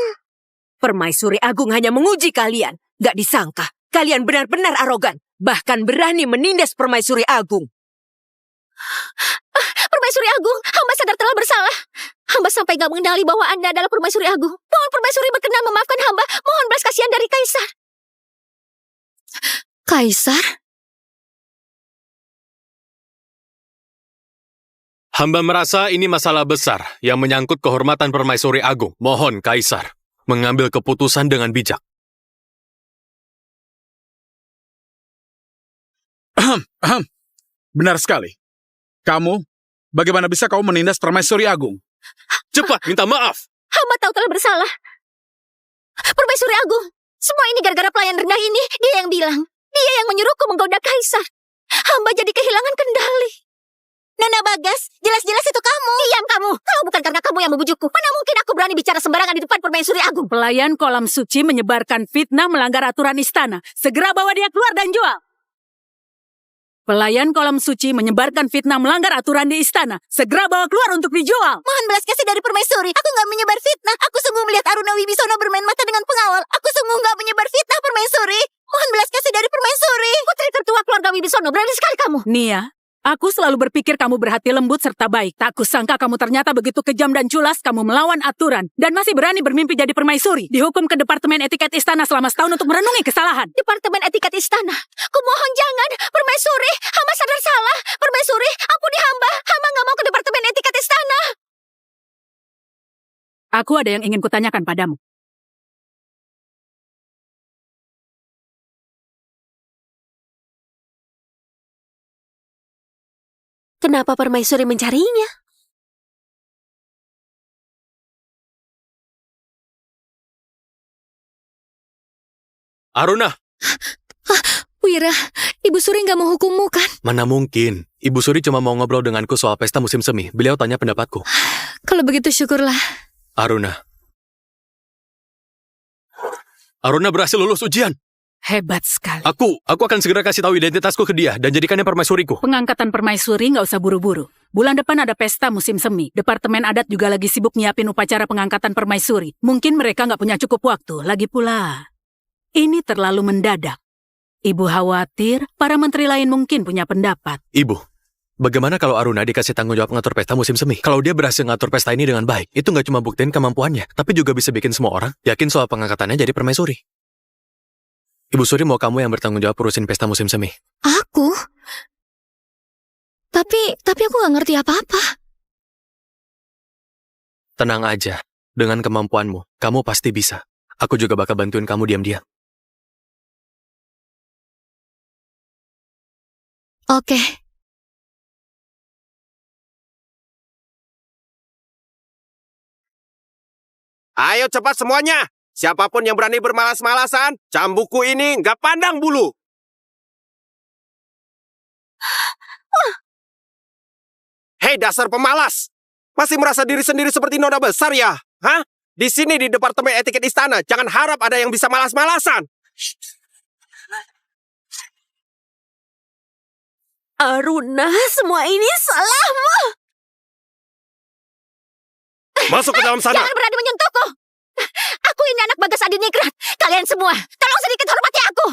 Permaisuri Agung hanya menguji kalian. Gak disangka, kalian benar-benar arogan. Bahkan berani menindas Permaisuri Agung. Permaisuri Agung, hamba sadar telah bersalah. Hamba sampai gak mengenali bahwa Anda adalah Permaisuri Agung. Mohon Permaisuri berkenan memaafkan hamba. Mohon belas kasihan dari Kaisar. Kaisar? Hamba merasa ini masalah besar yang menyangkut kehormatan Permaisuri Agung. Mohon Kaisar mengambil keputusan dengan bijak. Benar sekali. Kamu, bagaimana bisa kau menindas permaisuri agung? Cepat minta maaf. Hamba tahu telah bersalah. Permaisuri Agung, semua ini gara-gara pelayan rendah ini. Dia yang bilang. Dia yang menyuruhku menggoda Kaisar. Hamba jadi kehilangan kendali. Nona Bagas, jelas-jelas itu kamu. Diam kamu. Tahu bukan karena kamu yang membujukku. Mana mungkin aku berani bicara sembarangan di depan Permaisuri Agung. pelayan kolam suci menyebarkan fitnah melanggar aturan istana. Segera bawa dia keluar dan jual. Pelayan kolam suci menyebarkan fitnah melanggar aturan di istana. Segera bawa keluar untuk dijual. Mohon belas kasih dari Permaisuri. Aku nggak menyebar fitnah. Aku sungguh melihat Aruna Wibisono bermain mata dengan pengawal. Aku sungguh nggak menyebar fitnah, Permaisuri. Mohon belas kasih dari Permaisuri. Putri tertua keluarga Wibisono, berani sekali kamu. Nia, aku selalu berpikir kamu berhati lembut serta baik. Tak kusangka kamu ternyata begitu kejam dan culas. Kamu melawan aturan dan masih berani bermimpi jadi permaisuri. Dihukum ke Departemen Etiket Istana selama setahun untuk merenungi kesalahan. Departemen Etiket Istana. Kumohon jangan, Permaisuri. Hamba sadar salah. Permaisuri, ampuni hamba. Hamba nggak mau ke Departemen Etiket Istana. Aku ada yang ingin kutanyakan padamu. Kenapa Permaisuri mencarinya? Aruna, Wira, Ibu Suri nggak mau hukummu kan? mana mungkin. Ibu Suri cuma mau ngobrol denganku soal pesta musim semi. Beliau tanya pendapatku. Kalau begitu syukurlah. Aruna. Aruna berhasil lulus ujian. Hebat sekali. Aku akan segera kasih tahu identitasku ke dia dan jadikannya permaisuriku. Pengangkatan permaisuri nggak usah buru-buru. Bulan depan ada pesta musim semi. Departemen adat juga lagi sibuk nyiapin upacara pengangkatan permaisuri. Mungkin mereka nggak punya cukup waktu. Lagi pula, ini terlalu mendadak. Ibu khawatir para menteri lain mungkin punya pendapat. Ibu, bagaimana kalau Aruna dikasih tanggung jawab ngatur pesta musim semi? Kalau dia berhasil ngatur pesta ini dengan baik, itu nggak cuma buktiin kemampuannya, tapi juga bisa bikin semua orang yakin soal pengangkatannya jadi permaisuri. Ibu Suri mau kamu yang bertanggung jawab urusin pesta musim semi. Aku? Tapi aku nggak ngerti apa-apa. Tenang aja, dengan kemampuanmu, kamu pasti bisa. Aku juga bakal bantuin kamu diam-diam. Oke. Ayo cepat semuanya. Siapapun yang berani bermalas-malasan, cambukku ini nggak pandang bulu. Hei dasar pemalas. Masih merasa diri sendiri seperti nona besar ya? Hah? Di sini di Departemen Etiket Istana, jangan harap ada yang bisa malas-malasan. Aruna, semua ini salahmu. Masuk ke dalam sana. Jangan berani menyentuhku. Aku ini anak Bagas Adiningrat. Kalian semua, tolong sedikit hormati aku.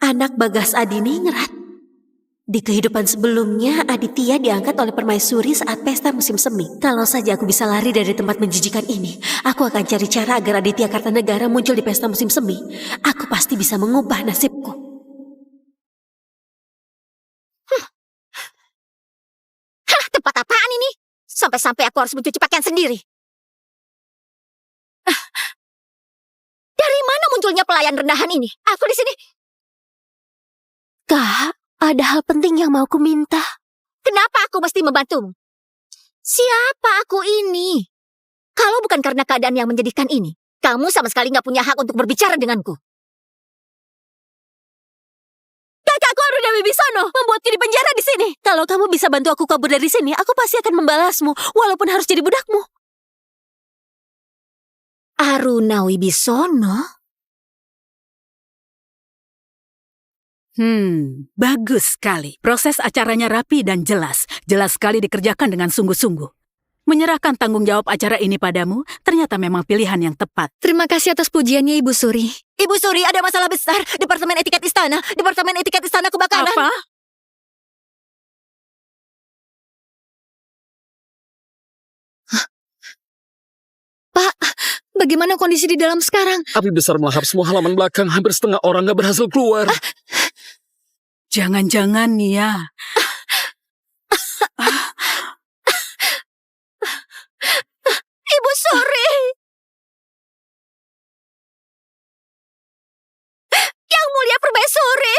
Anak Bagas Adiningrat. Di kehidupan sebelumnya, Aditya diangkat oleh permaisuri saat pesta musim semi. Kalau saja aku bisa lari dari tempat menjijikan ini, aku akan cari cara agar Aditya Kartanegara muncul di pesta musim semi. Aku pasti bisa mengubah nasibku. Hah, tempat apaan ini? Sampai-sampai aku harus mencuci pakaian sendiri. Dari mana muncul munculnya pelayan rendahan ini? Aku di sini. Kak, ada hal penting yang mau ku minta. Kenapa aku mesti membantumu? Siapa aku ini? Kalau bukan karena keadaan yang menjadikan ini, kamu sama sekali nggak punya hak untuk berbicara denganku. Kakakku Aruna Wibisono membuatku di penjara di sini. Kalau kamu bisa bantu aku kabur dari sini, aku pasti akan membalasmu, walaupun harus jadi budakmu. Aruna Wibisono? Bagus sekali. Proses acaranya rapi dan jelas. Jelas sekali dikerjakan dengan sungguh-sungguh. Menyerahkan tanggung jawab acara ini padamu, ternyata memang pilihan yang tepat. Terima kasih atas pujiannya, Ibu Suri. Ibu Suri, ada masalah besar. Departemen Etiket Istana kebakaran. Apa? Pak, bagaimana kondisi di dalam sekarang? Api besar melahap semua halaman belakang. Hampir setengah orang gak berhasil keluar. Jangan-jangan Nia. Ibu Suri. Yang Mulia Permaisuri,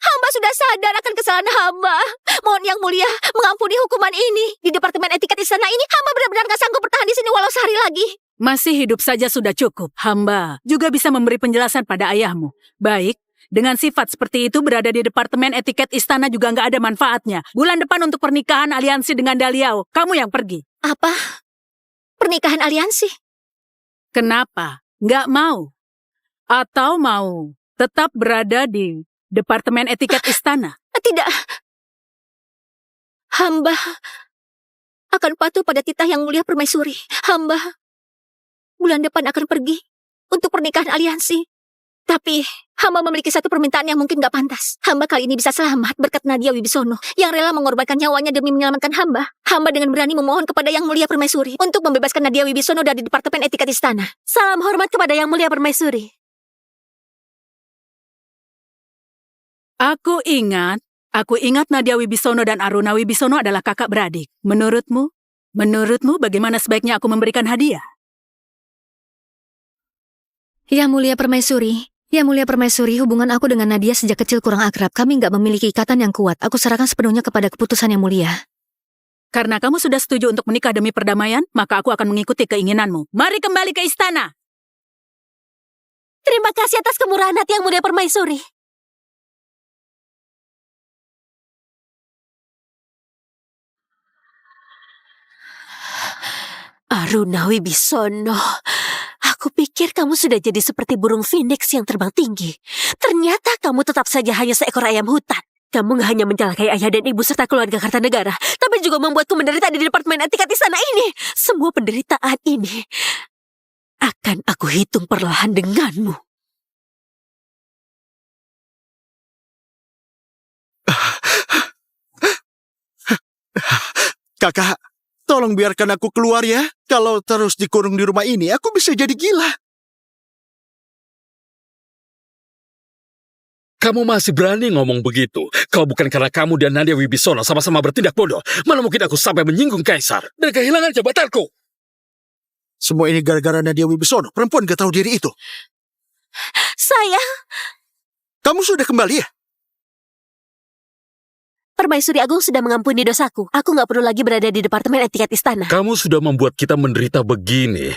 hamba sudah sadar akan kesalahan hamba. Mohon Yang Mulia mengampuni hukuman ini. Di Departemen Etiket Istana ini, hamba benar-benar gak sanggup bertahan di sini walau sehari lagi. Masih hidup saja sudah cukup. Hamba juga bisa memberi penjelasan pada ayahmu. Baik, dengan sifat seperti itu berada di Departemen Etiket Istana juga nggak ada manfaatnya. Bulan depan untuk pernikahan aliansi dengan Daliao, kamu yang pergi. Apa? Pernikahan aliansi? Kenapa? Nggak mau? Atau mau tetap berada di Departemen Etiket Istana? Tidak. Hamba akan patuh pada titah Yang Mulia Permaisuri. Hamba bulan depan akan pergi untuk pernikahan aliansi. Tapi hamba memiliki satu permintaan yang mungkin gak pantas. Hamba kali ini bisa selamat berkat Nadia Wibisono yang rela mengorbankan nyawanya demi menyelamatkan hamba. Hamba dengan berani memohon kepada Yang Mulia Permaisuri untuk membebaskan Nadia Wibisono dari Departemen Etiket Istana. Salam hormat kepada Yang Mulia Permaisuri. Aku ingat Nadia Wibisono dan Aruna Wibisono adalah kakak beradik. Menurutmu bagaimana sebaiknya aku memberikan hadiah? Yang Mulia Permaisuri, hubungan aku dengan Nadia sejak kecil kurang akrab. Kami nggak memiliki ikatan yang kuat. Aku serahkan sepenuhnya kepada keputusan Yang Mulia. Karena kamu sudah setuju untuk menikah demi perdamaian, maka aku akan mengikuti keinginanmu. Mari kembali ke istana. Terima kasih atas kemurahan hati Yang Mulia Permaisuri. Aruna Wibisono, aku pikir kamu sudah jadi seperti burung phoenix yang terbang tinggi. Ternyata kamu tetap saja hanya seekor ayam hutan. Kamu gak hanya mencelakai ayah dan ibu serta keluarga Kartanegara, tapi juga membuatku menderita di Departemen Etiket Istana ini. Semua penderitaan ini akan aku hitung perlahan denganmu. Kakak, tolong biarkan aku keluar ya. Kalau terus dikurung di rumah ini, aku bisa jadi gila. Kamu masih berani ngomong begitu? Kalau bukan karena kamu dan Nadia Wibisono sama-sama bertindak bodoh, mana mungkin aku sampai menyinggung Kaisar dan kehilangan jabatanku? Semua ini gara-gara Nadia Wibisono, perempuan gak tahu diri itu. Sayang, Kamu sudah kembali ya? Permaisuri Agung sudah mengampuni dosaku. Aku gak perlu lagi berada di Departemen Etiket Istana. Kamu sudah membuat kita menderita begini.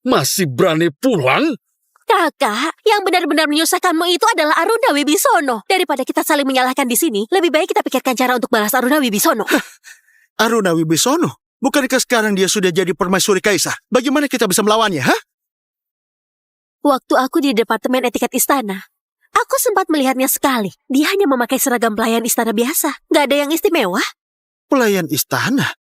Masih berani pulang? Kakak, yang benar-benar menyusahkanmu itu adalah Aruna Wibisono. Daripada kita saling menyalahkan di sini, lebih baik kita pikirkan cara untuk balas Aruna Wibisono. Aruna Wibisono? Bukankah sekarang dia sudah jadi permaisuri Kaisar? Bagaimana kita bisa melawannya, ha? Waktu aku di Departemen Etiket Istana, aku sempat melihatnya sekali. Dia hanya memakai seragam pelayan istana biasa. Gak ada yang istimewa. Pelayan istana?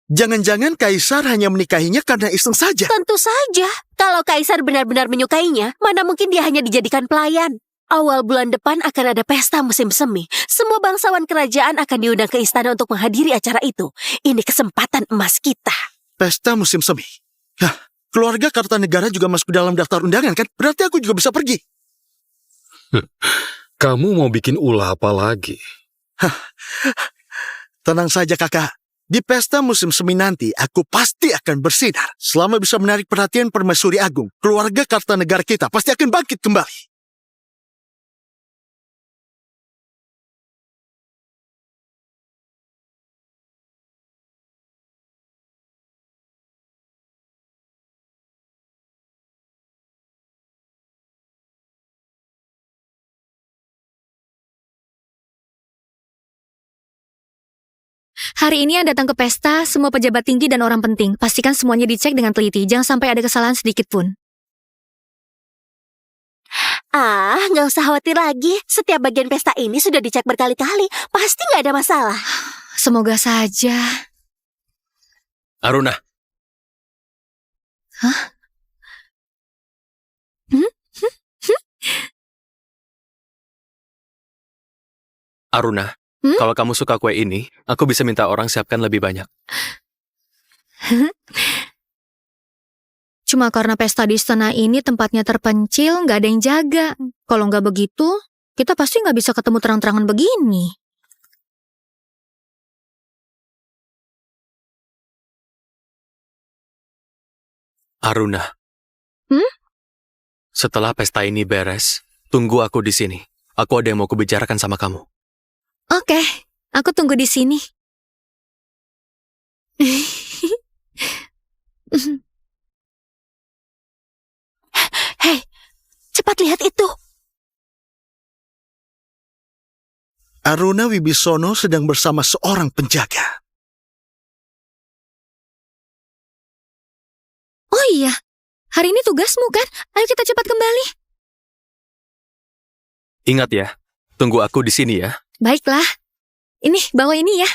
Jangan-jangan Kaisar hanya menikahinya karena iseng saja. Tentu saja. Kalau Kaisar benar-benar menyukainya, mana mungkin dia hanya dijadikan pelayan. Awal bulan depan akan ada pesta musim semi. Semua bangsawan kerajaan akan diundang ke istana untuk menghadiri acara itu. Ini kesempatan emas kita. Pesta musim semi. Hah, keluarga Kartanegara juga masuk dalam daftar undangan kan? Berarti aku juga bisa pergi. Kamu mau bikin ulah apa lagi? Tenang saja kakak. Di pesta musim semi nanti, aku pasti akan bersinar. Selama bisa menarik perhatian Permaisuri Agung, keluarga Kartanegara kita pasti akan bangkit kembali. Hari ini yang datang ke pesta, semua pejabat tinggi dan orang penting. Pastikan semuanya dicek dengan teliti, jangan sampai ada kesalahan sedikit pun. Nggak usah khawatir lagi. Setiap bagian pesta ini sudah dicek berkali-kali. Pasti nggak ada masalah. Semoga saja. Aruna, Hah? Aruna, Hmm? kalau kamu suka kue ini, aku bisa minta orang siapkan lebih banyak. Cuma karena pesta di istana ini tempatnya terpencil, nggak ada yang jaga. Kalau nggak begitu, kita pasti nggak bisa ketemu terang-terangan begini. Aruna, Hmm? setelah pesta ini beres, tunggu aku di sini. Aku ada yang mau kubicarakan sama kamu. Oke, aku tunggu di sini. Hei, cepat lihat itu. Aruna Wibisono sedang bersama seorang penjaga. Oh iya, hari ini tugasmu kan? Ayo kita cepat kembali. Ingat ya, tunggu aku di sini ya. Baiklah. Ini, bawa ini ya.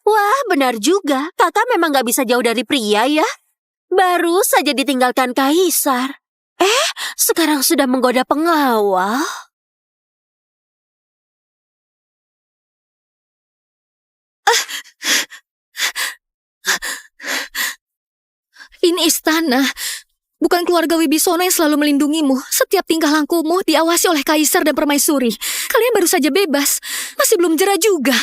Wah, benar juga. Kakak memang nggak bisa jauh dari pria ya. Baru saja ditinggalkan kaisar. Sekarang sudah menggoda pengawal. Ini istana. Bukan keluarga Wibisono yang selalu melindungimu. Setiap tingkah lakumu diawasi oleh kaisar dan permaisuri. Kalian baru saja bebas. Masih belum jera juga.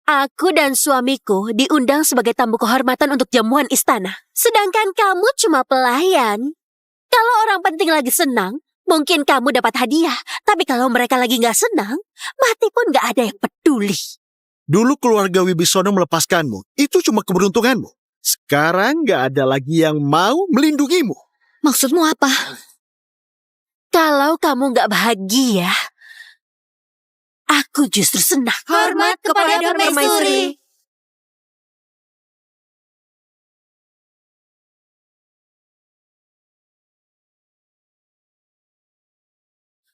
Aku dan suamiku diundang sebagai tamu kehormatan untuk jamuan istana. Sedangkan kamu cuma pelayan. Kalau orang penting lagi senang, mungkin kamu dapat hadiah. Tapi kalau mereka lagi nggak senang, mati pun nggak ada yang peduli. Dulu keluarga Wibisono melepaskanmu. Itu cuma keberuntunganmu. Sekarang nggak ada lagi yang mau melindungimu. Maksudmu apa? Kalau kamu nggak bahagia, aku justru senang. Hormat kepada permaisuri.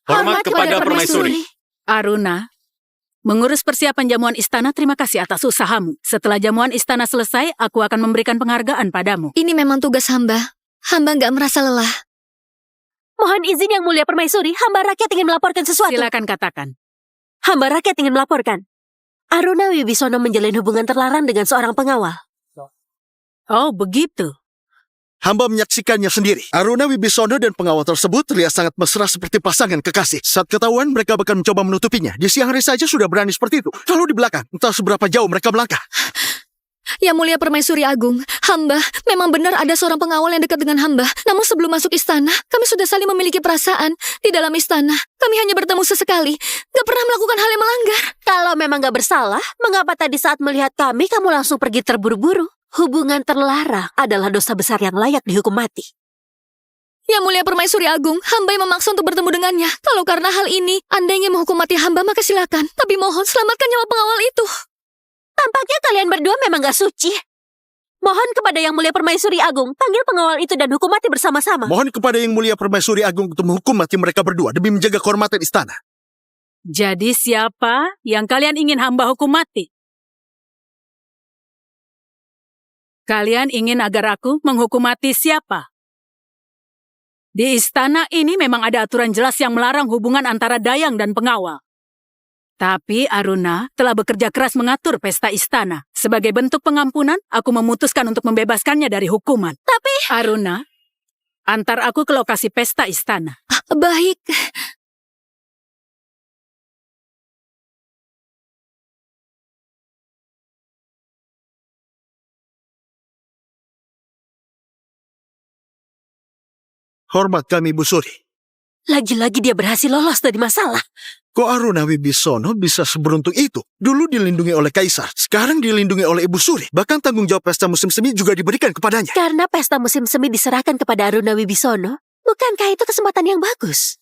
Hormat kepada permaisuri. Aruna, mengurus persiapan jamuan istana, terima kasih atas usahamu. Setelah jamuan istana selesai, aku akan memberikan penghargaan padamu. Ini memang tugas hamba. Hamba nggak merasa lelah. Mohon izin yang mulia permaisuri, hamba rakyat ingin melaporkan sesuatu. Silakan katakan. Hamba rakyat ingin melaporkan. Aruna Wibisono menjalin hubungan terlarang dengan seorang pengawal. Oh, begitu. Hamba menyaksikannya sendiri. Aruna Wibisono dan pengawal tersebut terlihat sangat mesra seperti pasangan kekasih. Saat ketahuan, mereka bahkan mencoba menutupinya. Di siang hari saja sudah berani seperti itu. Lalu di belakang, entah seberapa jauh mereka melangkah. Yang mulia permaisuri agung, hamba memang benar ada seorang pengawal yang dekat dengan hamba. Namun sebelum masuk istana, kami sudah saling memiliki perasaan. Di dalam istana, kami hanya bertemu sesekali. Gak pernah melakukan hal yang melanggar. Kalau memang gak bersalah, mengapa tadi saat melihat kami, kamu langsung pergi terburu-buru? Hubungan terlarang adalah dosa besar yang layak dihukum mati. Yang mulia permaisuri agung, hamba yang memaksa untuk bertemu dengannya. Kalau karena hal ini, Anda ingin menghukum mati hamba, maka silakan. Tapi mohon, selamatkan nyawa pengawal itu. Tampaknya kalian berdua memang gak suci. Mohon kepada yang mulia permaisuri agung, panggil pengawal itu dan hukum mati bersama-sama. Mohon kepada yang mulia permaisuri agung untuk menghukum mati mereka berdua demi menjaga kehormatan istana. Jadi siapa yang kalian ingin hamba hukum mati? Kalian ingin agar aku menghukum mati siapa? Di istana ini memang ada aturan jelas yang melarang hubungan antara dayang dan pengawal. Tapi Aruna telah bekerja keras mengatur pesta istana. Sebagai bentuk pengampunan, aku memutuskan untuk membebaskannya dari hukuman. Tapi Aruna, antar aku ke lokasi pesta istana. Baik. Hormat kami, Ibu Suri. Lagi-lagi dia berhasil lolos dari masalah. Kok Aruna Wibisono bisa seberuntung itu? Dulu dilindungi oleh Kaisar, sekarang dilindungi oleh Ibu Suri. Bahkan tanggung jawab pesta musim semi juga diberikan kepadanya. Karena pesta musim semi diserahkan kepada Aruna Wibisono, bukankah itu kesempatan yang bagus?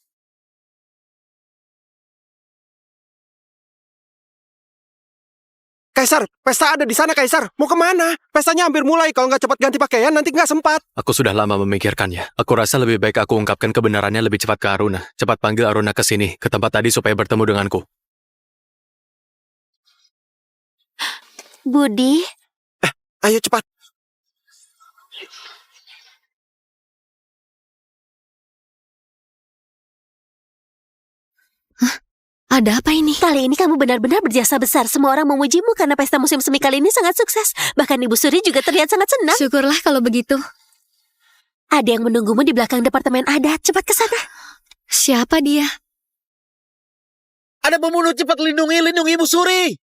Kaisar, pesta ada di sana, Kaisar. Mau kemana? Pestanya hampir mulai. Kalau nggak cepat ganti pakaian, nanti nggak sempat. Aku sudah lama memikirkannya. Aku rasa lebih baik aku ungkapkan kebenarannya lebih cepat ke Aruna. Cepat panggil Aruna ke sini, ke tempat tadi supaya bertemu denganku. Budi, Ayo cepat. Ada apa ini? kali ini kamu benar-benar berjasa besar. Semua orang memujimu karena pesta musim semi kali ini sangat sukses. Bahkan Ibu Suri juga terlihat sangat senang. Syukurlah kalau begitu. Ada yang menunggumu di belakang departemen adat. Cepat ke sana. Siapa dia? Ada pembunuh, cepat lindungi Ibu Suri.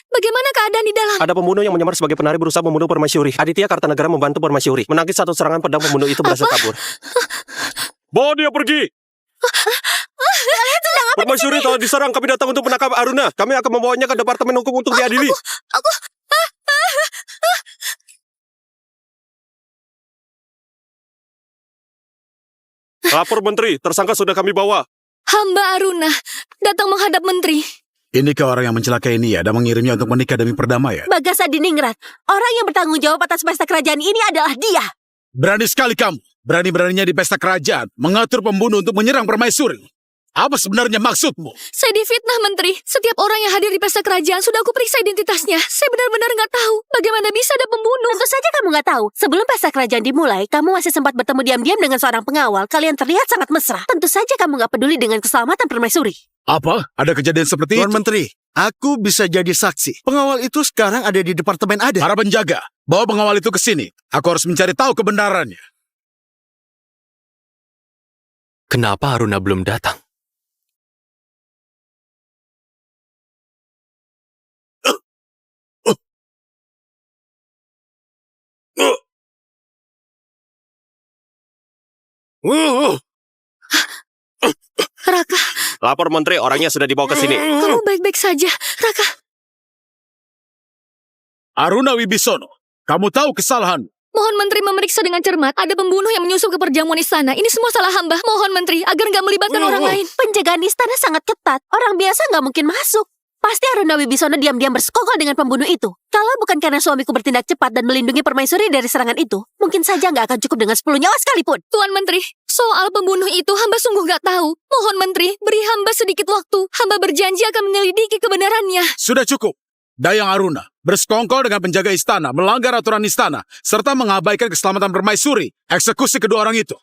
Bagaimana keadaan di dalam? Ada pembunuh yang menyamar sebagai penari berusaha membunuh Permaisuri. Aditya Kartanegara membantu Permaisuri. Menangkis satu serangan pedang pembunuh itu berhasil kabur. Bawa dia pergi! Permaisuri telah diserang. Kami datang untuk menangkap Aruna. Kami akan membawanya ke Departemen Hukum untuk diadili. Lapor Menteri, tersangka sudah kami bawa. Hamba Aruna datang menghadap menteri. Inikah orang yang mencelakai Nia dan mengirimnya untuk menikah demi perdamaian? Bagas Adiningrat, orang yang bertanggung jawab atas pesta kerajaan ini adalah dia. Berani sekali kamu. Berani-beraninya di pesta kerajaan mengatur pembunuh untuk menyerang Permaisuri. Apa sebenarnya maksudmu? Saya difitnah, Menteri. Setiap orang yang hadir di pesta kerajaan sudah aku periksa identitasnya. Saya benar-benar nggak tahu bagaimana bisa ada pembunuh. Tentu saja kamu nggak tahu. Sebelum pesta kerajaan dimulai, kamu masih sempat bertemu diam-diam dengan seorang pengawal. Kalian terlihat sangat mesra. Tentu saja kamu nggak peduli dengan keselamatan Permaisuri. Apa? Ada kejadian seperti Tuan itu? Menteri, aku bisa jadi saksi. Pengawal itu sekarang ada di Departemen Adat. Para penjaga, bawa pengawal itu ke sini. Aku harus mencari tahu kebenarannya. Kenapa Aruna belum datang? Raka, Lapor Menteri, orangnya sudah dibawa ke sini. kamu baik-baik saja. Raka, Aruna Wibisono, kamu tahu kesalahan. mohon Menteri memeriksa dengan cermat. Ada pembunuh yang menyusup ke perjamuan istana. Ini semua salah hamba. Mohon Menteri agar nggak melibatkan orang lain. Penjagaan istana sangat ketat. Orang biasa nggak mungkin masuk. Pasti Aruna Wibisono diam-diam bersekongkol dengan pembunuh itu. Kalau bukan karena suamiku bertindak cepat dan melindungi Permaisuri dari serangan itu, mungkin saja nggak akan cukup dengan 10 nyawa sekalipun. Tuan Menteri, soal pembunuh itu hamba sungguh nggak tahu. Mohon Menteri, beri hamba sedikit waktu. Hamba berjanji akan menyelidiki kebenarannya. Sudah cukup. Dayang Aruna bersekongkol dengan penjaga istana, melanggar aturan istana, serta mengabaikan keselamatan Permaisuri. Eksekusi kedua orang itu.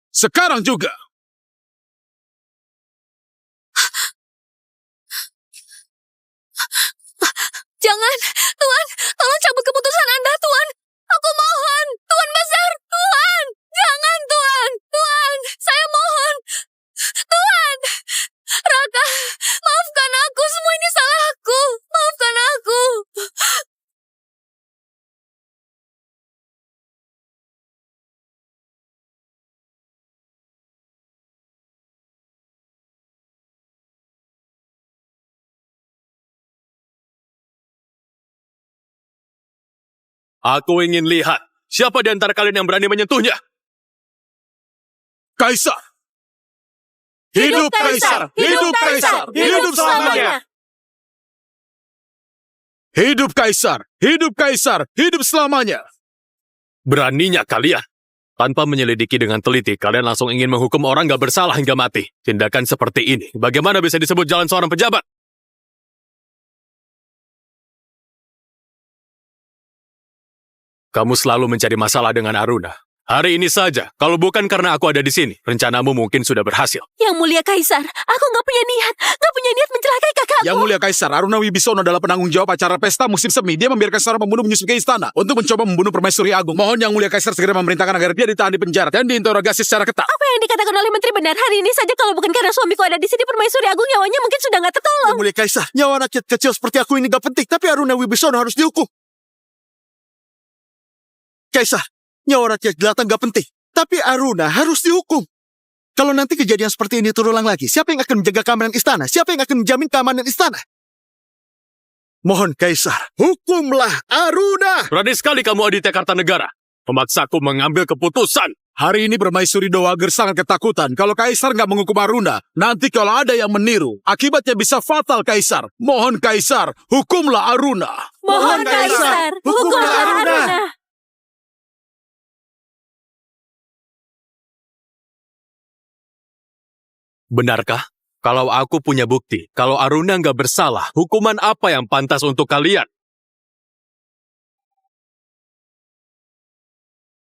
Sekarang juga. Jangan, Tuan, tolong cabut keputusan Anda, Tuan. Aku mohon, Tuan besar, Tuan. Jangan, Tuan. Tuan, saya mohon. Tuan. Raka, maafkan aku. Semua ini salah aku. Maafkan aku. Aku ingin lihat siapa di antara kalian yang berani menyentuhnya. Kaisar! Hidup Kaisar! Hidup Kaisar! Hidup selamanya! Hidup Kaisar! Hidup Kaisar! Hidup selamanya! Beraninya kalian. Tanpa menyelidiki dengan teliti, kalian langsung ingin menghukum orang gak bersalah hingga mati. Tindakan seperti ini, bagaimana bisa disebut jalan seorang pejabat? Kamu selalu mencari masalah dengan Aruna. Hari ini saja, kalau bukan karena aku ada di sini, rencanamu mungkin sudah berhasil. Yang mulia Kaisar, aku nggak punya niat mencelakai kakakku. Yang mulia Kaisar, Aruna Wibisono adalah penanggung jawab acara pesta musim semi. Dia membiarkan seorang pembunuh menyusup ke istana untuk mencoba membunuh Permaisuri Agung. Mohon Yang mulia Kaisar segera memerintahkan agar dia ditahan di penjara dan diinterogasi secara ketat. Apa yang dikatakan oleh Menteri benar? Hari ini saja kalau bukan karena suamiku ada di sini, Permaisuri Agung nyawanya mungkin sudah nggak tertolong. Yang mulia Kaisar, nyawa anak kecil seperti aku ini gak penting, tapi Aruna Wibisono harus dihukum. Kaisar, Nyawa rakyat jelata nggak penting. Tapi Aruna harus dihukum. Kalau nanti kejadian seperti ini terulang lagi, siapa yang akan menjaga keamanan istana? Siapa yang akan menjamin keamanan istana? Mohon Kaisar, hukumlah Aruna! Berani sekali kamu Aditya Kartanegara. Memaksaku mengambil keputusan. Hari ini Permaisuri Dowager sangat ketakutan kalau Kaisar nggak menghukum Aruna. Nanti kalau ada yang meniru, akibatnya bisa fatal, Kaisar. Mohon Kaisar, hukumlah Aruna. Mohon Kaisar, hukumlah Aruna. Benarkah? Kalau aku punya bukti, kalau Aruna nggak bersalah, hukuman apa yang pantas untuk kalian?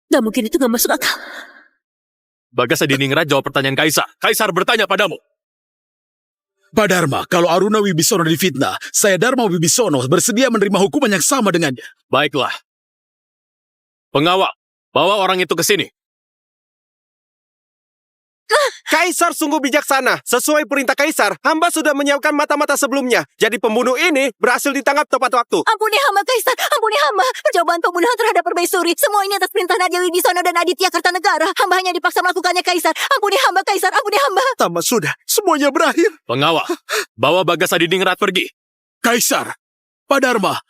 Gak mungkin, itu gak masuk akal. Bagas Adiningrat jawab pertanyaan Kaisar. Kaisar bertanya padamu. Pak Dharma, kalau Aruna Wibisono difitnah, saya Dharma Wibisono bersedia menerima hukuman yang sama dengannya. Baiklah. Pengawal, bawa orang itu ke sini. Kaisar sungguh bijaksana. Sesuai perintah Kaisar, hamba sudah menyiapkan mata-mata sebelumnya. Jadi pembunuh ini berhasil ditangkap tepat waktu. Ampuni hamba, Kaisar. Ampuni hamba. Percobaan pembunuhan terhadap Permaisuri. Semua ini atas perintah Nadia Wibisono dan Aditya Kartanegara. Hamba hanya dipaksa melakukannya, Kaisar. Ampuni hamba, Kaisar. Ampuni hamba. Tamat sudah, semuanya berakhir. Pengawal, bawa Bagas Adiningrat pergi. Kaisar, Pak Dharma,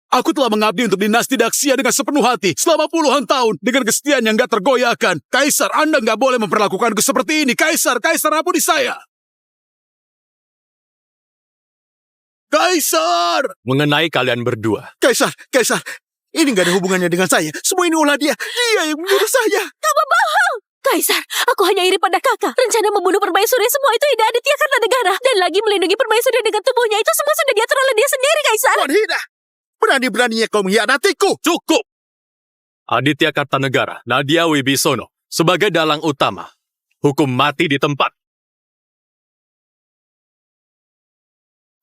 aku telah mengabdi untuk dinasti Daksia dengan sepenuh hati selama puluhan tahun dengan kesetiaan yang gak tergoyahkan. Kaisar, Anda gak boleh memperlakukanku seperti ini. Kaisar, ampuni saya. Kaisar! Mengenai kalian berdua. Kaisar, ini nggak ada hubungannya dengan saya. Semua ini ulah dia. Dia yang menyuruh saya. Kaisar, aku hanya iri pada kakak. Rencana membunuh Permaisuri semua itu ide Aditya Kartanegara. Dan lagi melindungi Permaisuri dengan tubuhnya itu semua sudah diatur oleh dia sendiri, Kaisar. Wanhina, berani-beraninya kau mengkhianatiku. Cukup! Aditya Kartanegara, Nadia Wibisono, sebagai dalang utama, hukum mati di tempat.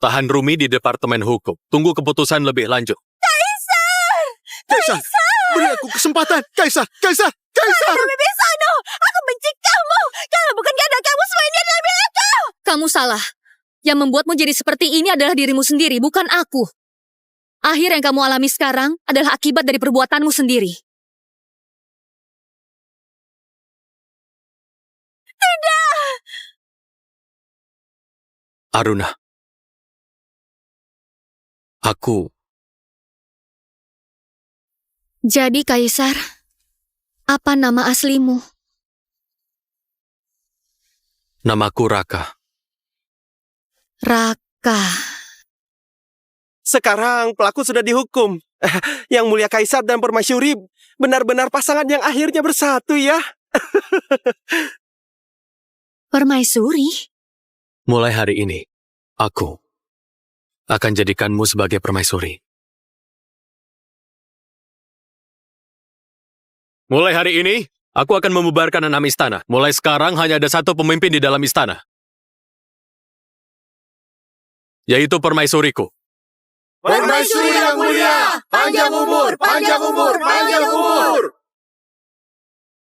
Tahan Rumi di Departemen Hukum. Tunggu keputusan lebih lanjut. Kaisar, beri aku kesempatan. Kaisar. Wibisono, aku benci kamu. Kalau bukan karena kamu, semua ini adalah milik kau. Kamu salah. Yang membuatmu jadi seperti ini adalah dirimu sendiri, bukan aku. Akhir yang kamu alami sekarang adalah akibat dari perbuatanmu sendiri. Aruna. Aku Jadi, Kaisar, apa nama aslimu? Namaku Raka. Raka. Sekarang pelaku sudah dihukum. Yang mulia Kaisar dan Permaisuri benar-benar pasangan yang akhirnya bersatu ya. Permaisuri? Mulai hari ini, aku akan jadikanmu sebagai permaisuri. Mulai hari ini, aku akan membubarkan 6 istana. Mulai sekarang hanya ada satu pemimpin di dalam istana. Yaitu permaisuriku. Permaisuri yang mulia, panjang umur, panjang umur, panjang umur.